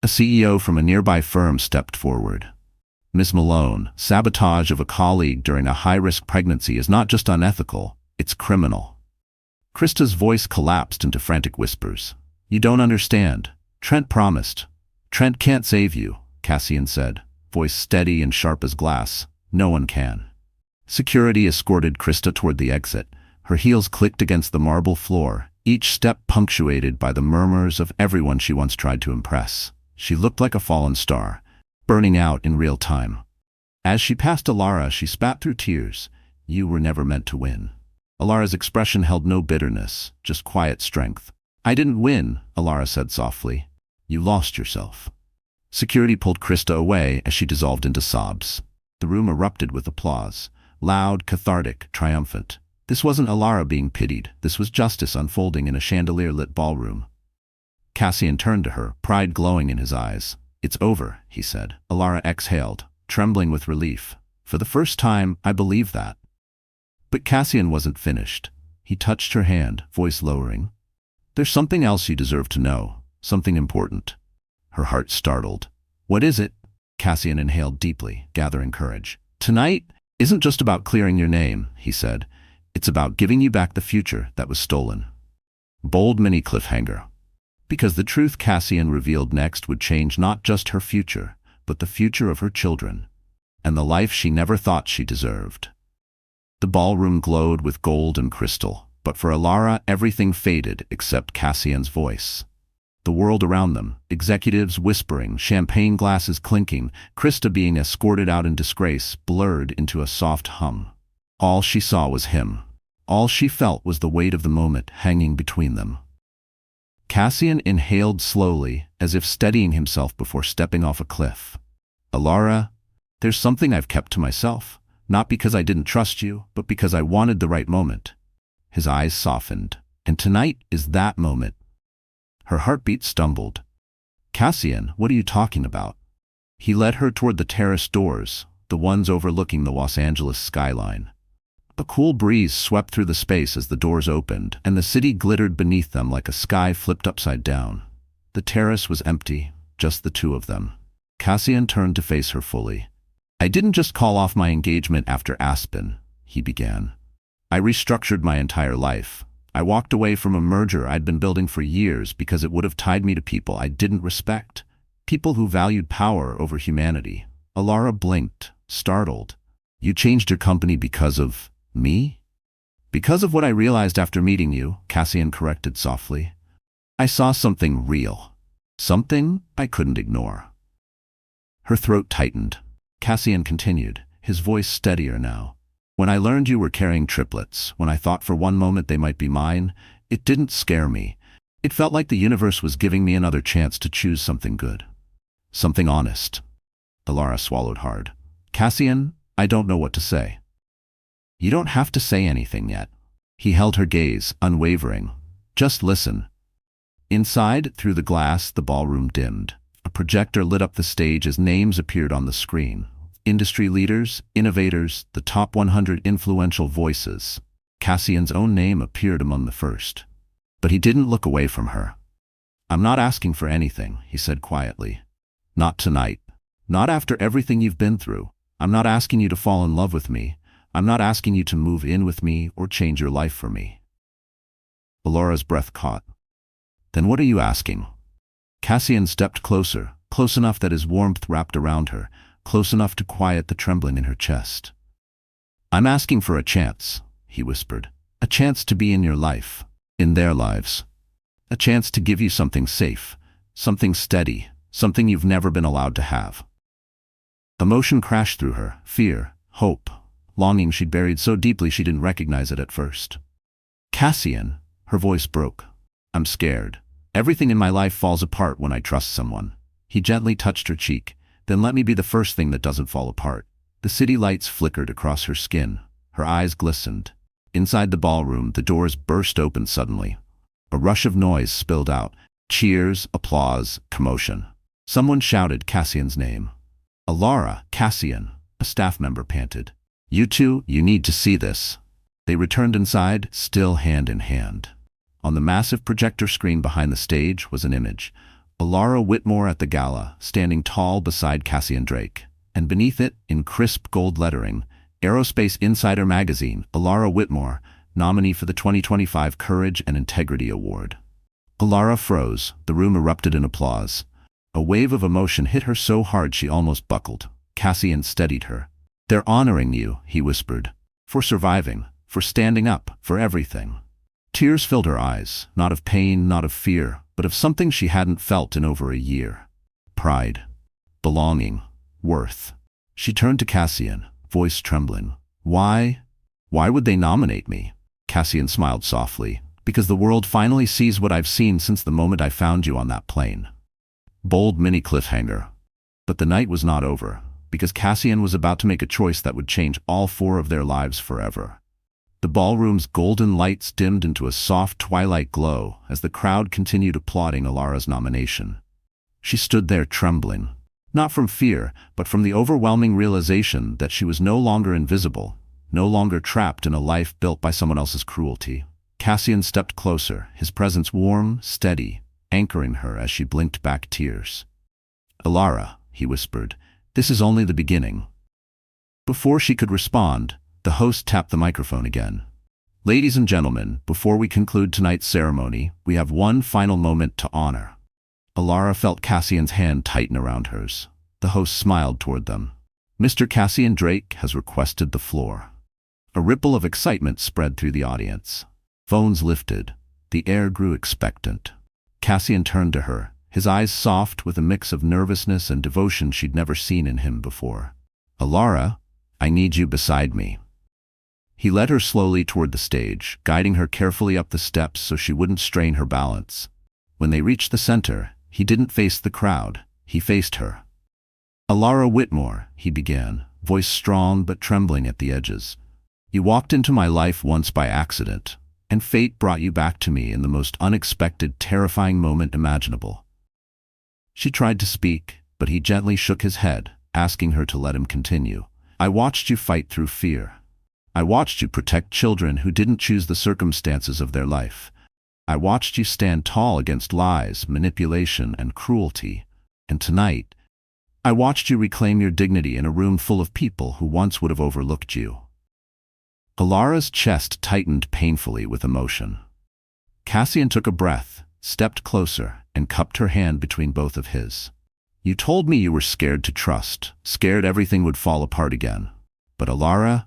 A CEO from a nearby firm stepped forward. "Ms. Malone, sabotage of a colleague during a high-risk pregnancy is not just unethical, it's criminal." Krista's voice collapsed into frantic whispers. "You don't understand. Trent promised." "Trent can't save you," Cassian said, voice steady and sharp as glass. "No one can." Security escorted Krista toward the exit. Her heels clicked against the marble floor, each step punctuated by the murmurs of everyone she once tried to impress. She looked like a fallen star, burning out in real time. As she passed Alara, she spat through tears. "You were never meant to win." Alara's expression held no bitterness, just quiet strength. "I didn't win," Alara said softly. "You lost yourself." Security pulled Krista away as she dissolved into sobs. The room erupted with applause, loud, cathartic, triumphant. This wasn't Alara being pitied. This was justice unfolding in a chandelier-lit ballroom. Cassian turned to her, pride glowing in his eyes. "It's over," he said. Alara exhaled, trembling with relief. "For the first time, I believe that." But Cassian wasn't finished. He touched her hand, voice lowering. "There's something else you deserve to know. Something important." Her heart startled. "What is it?" Cassian inhaled deeply, gathering courage. "Tonight isn't just about clearing your name," he said. "It's about giving you back the future that was stolen." Bold mini cliffhanger. Because the truth Cassian revealed next would change not just her future, but the future of her children, and the life she never thought she deserved. The ballroom glowed with gold and crystal, but for Alara everything faded except Cassian's voice. The world around them, executives whispering, champagne glasses clinking, Krista being escorted out in disgrace, blurred into a soft hum. All she saw was him. All she felt was the weight of the moment hanging between them. Cassian inhaled slowly, as if steadying himself before stepping off a cliff. Alara, there's something I've kept to myself, not because I didn't trust you, but because I wanted the right moment. His eyes softened, and tonight is that moment. Her heartbeat stumbled. Cassian, what are you talking about? He led her toward the terrace doors, the ones overlooking the Los Angeles skyline. A cool breeze swept through the space as the doors opened, and the city glittered beneath them like a sky flipped upside down. The terrace was empty, just the two of them. Cassian turned to face her fully. I didn't just call off my engagement after Aspen, he began. I restructured my entire life. I walked away from a merger I'd been building for years because it would have tied me to people I didn't respect, people who valued power over humanity. Alara blinked, startled. You changed your company because of me? Because of what I realized after meeting you, Cassian corrected softly. I saw something real. Something I couldn't ignore. Her throat tightened. Cassian continued, his voice steadier now. When I learned you were carrying triplets, when I thought for one moment they might be mine, it didn't scare me. It felt like the universe was giving me another chance to choose something good. Something honest. Alara swallowed hard. Cassian, I don't know what to say. You don't have to say anything yet. He held her gaze, unwavering. Just listen. Inside, through the glass, the ballroom dimmed. A projector lit up the stage as names appeared on the screen. Industry leaders, innovators, the top 100 influential voices. Cassian's own name appeared among the first. But he didn't look away from her. I'm not asking for anything, he said quietly. Not tonight. Not after everything you've been through. I'm not asking you to fall in love with me. I'm not asking you to move in with me or change your life for me. Alara's breath caught. Then what are you asking? Cassian stepped closer, close enough that his warmth wrapped around her, close enough to quiet the trembling in her chest. I'm asking for a chance, he whispered. A chance to be in your life, in their lives. A chance to give you something safe, something steady, something you've never been allowed to have. Emotion crashed through her, fear, hope, longing she'd buried so deeply she didn't recognize it at first. Cassian, her voice broke. I'm scared. Everything in my life falls apart when I trust someone. He gently touched her cheek. Then let me be the first thing that doesn't fall apart. The city lights flickered across her skin. Her eyes glistened. Inside the ballroom, the doors burst open suddenly. A rush of noise spilled out. Cheers, applause, commotion. Someone shouted Cassian's name. Alara, Cassian, a staff member panted. You two, you need to see this. They returned inside, still hand in hand. On the massive projector screen behind the stage was an image. Alara Whitmore at the gala, standing tall beside Cassian Drake, and beneath it, in crisp gold lettering, Aerospace Insider magazine, Alara Whitmore, nominee for the 2025 Courage and Integrity Award. Alara froze, the room erupted in applause. A wave of emotion hit her so hard she almost buckled. Cassian steadied her. They're honoring you, he whispered, for surviving, for standing up, for everything. Tears filled her eyes, not of pain, not of fear, but of something she hadn't felt in over a year. Pride. Belonging. Worth. She turned to Cassian, voice trembling. Why? Why would they nominate me? Cassian smiled softly. Because the world finally sees what I've seen since the moment I found you on that plane. Bold mini cliffhanger. But the night was not over, because Cassian was about to make a choice that would change all four of their lives forever. The ballroom's golden lights dimmed into a soft twilight glow as the crowd continued applauding Alara's nomination. She stood there trembling, not from fear, but from the overwhelming realization that she was no longer invisible, no longer trapped in a life built by someone else's cruelty. Cassian stepped closer, his presence warm, steady, anchoring her as she blinked back tears. Alara, he whispered, this is only the beginning. Before she could respond, the host tapped the microphone again. Ladies and gentlemen, before we conclude tonight's ceremony, we have one final moment to honor. Alara felt Cassian's hand tighten around hers. The host smiled toward them. Mr. Cassian Drake has requested the floor. A ripple of excitement spread through the audience. Phones lifted. The air grew expectant. Cassian turned to her, his eyes soft with a mix of nervousness and devotion she'd never seen in him before. "Alara, I need you beside me." He led her slowly toward the stage, guiding her carefully up the steps so she wouldn't strain her balance. When they reached the center, he didn't face the crowd, he faced her. "Alara Whitmore," he began, voice strong but trembling at the edges. "You walked into my life once by accident, and fate brought you back to me in the most unexpected, terrifying moment imaginable." She tried to speak, but he gently shook his head, asking her to let him continue. "I watched you fight through fear. I watched you protect children who didn't choose the circumstances of their life. I watched you stand tall against lies, manipulation, and cruelty. And tonight, I watched you reclaim your dignity in a room full of people who once would have overlooked you." Alara's chest tightened painfully with emotion. Cassian took a breath, stepped closer, and cupped her hand between both of his. "You told me you were scared to trust, scared everything would fall apart again. But Alara,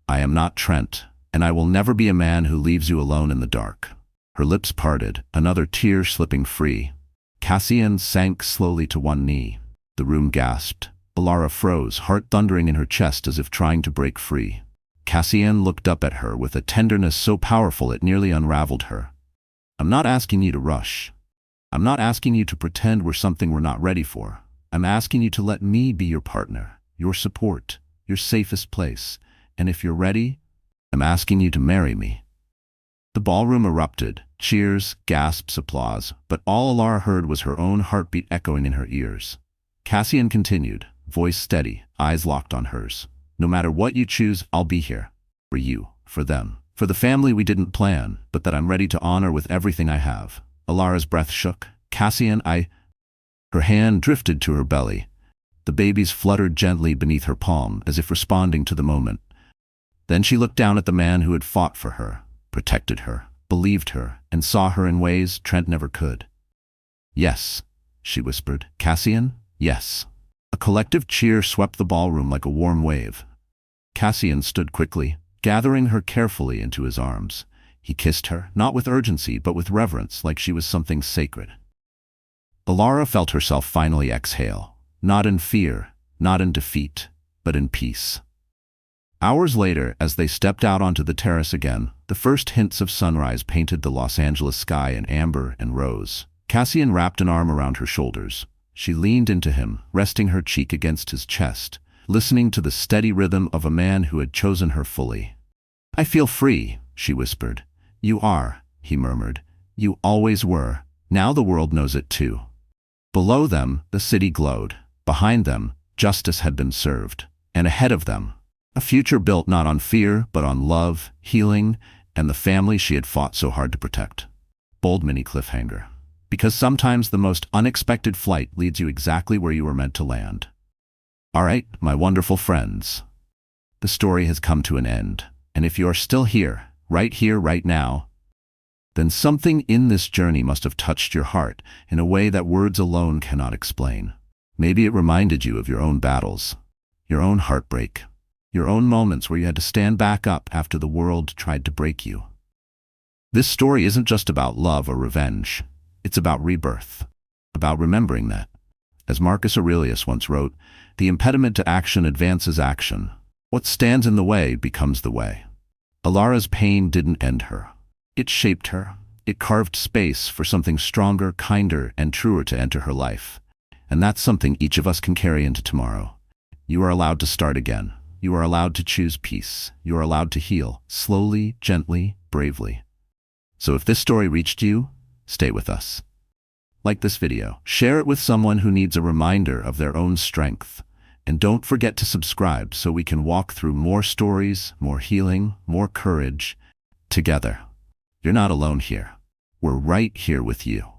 I am not Trent, and I will never be a man who leaves you alone in the dark." Her lips parted, another tear slipping free. Cassian sank slowly to one knee. The room gasped. Alara froze, heart thundering in her chest as if trying to break free. Cassian looked up at her with a tenderness so powerful it nearly unraveled her. "I'm not asking you to rush. I'm not asking you to pretend we're something we're not ready for. I'm asking you to let me be your partner, your support, your safest place. And if you're ready, I'm asking you to marry me." The ballroom erupted, cheers, gasps, applause, but all Alara heard was her own heartbeat echoing in her ears. Cassian continued, voice steady, eyes locked on hers. "No matter what you choose, I'll be here. For you, for them, for the family we didn't plan, but that I'm ready to honor with everything I have." Alara's breath shook. "Cassian, Her hand drifted to her belly. The babies fluttered gently beneath her palm, as if responding to the moment. Then she looked down at the man who had fought for her, protected her, believed her, and saw her in ways Trent never could. "Yes," she whispered. "Cassian, yes." A collective cheer swept the ballroom like a warm wave. Cassian stood quickly, gathering her carefully into his arms. He kissed her, not with urgency, but with reverence, like she was something sacred. Alara felt herself finally exhale, not in fear, not in defeat, but in peace. Hours later, as they stepped out onto the terrace again, the first hints of sunrise painted the Los Angeles sky in amber and rose. Cassian wrapped an arm around her shoulders. She leaned into him, resting her cheek against his chest, listening to the steady rhythm of a man who had chosen her fully. "I feel free," she whispered. "You are," he murmured. "You always were. Now the world knows it too." Below them, the city glowed. Behind them, justice had been served. And ahead of them, a future built not on fear, but on love, healing, and the family she had fought so hard to protect. Bold mini cliffhanger. Because sometimes the most unexpected flight leads you exactly where you were meant to land. All right, my wonderful friends. The story has come to an end. And if you are still here, right now, then something in this journey must have touched your heart in a way that words alone cannot explain. Maybe it reminded you of your own battles, your own heartbreak, your own moments where you had to stand back up after the world tried to break you. This story isn't just about love or revenge. It's about rebirth, about remembering that. As Marcus Aurelius once wrote, the impediment to action advances action. What stands in the way becomes the way. Alara's pain didn't end her. It shaped her. It carved space for something stronger, kinder, and truer to enter her life. And that's something each of us can carry into tomorrow. You are allowed to start again. You are allowed to choose peace. You are allowed to heal, slowly, gently, bravely. So if this story reached you, stay with us. Like this video, share it with someone who needs a reminder of their own strength. And don't forget to subscribe so we can walk through more stories, more healing, more courage, together. You're not alone here. We're right here with you.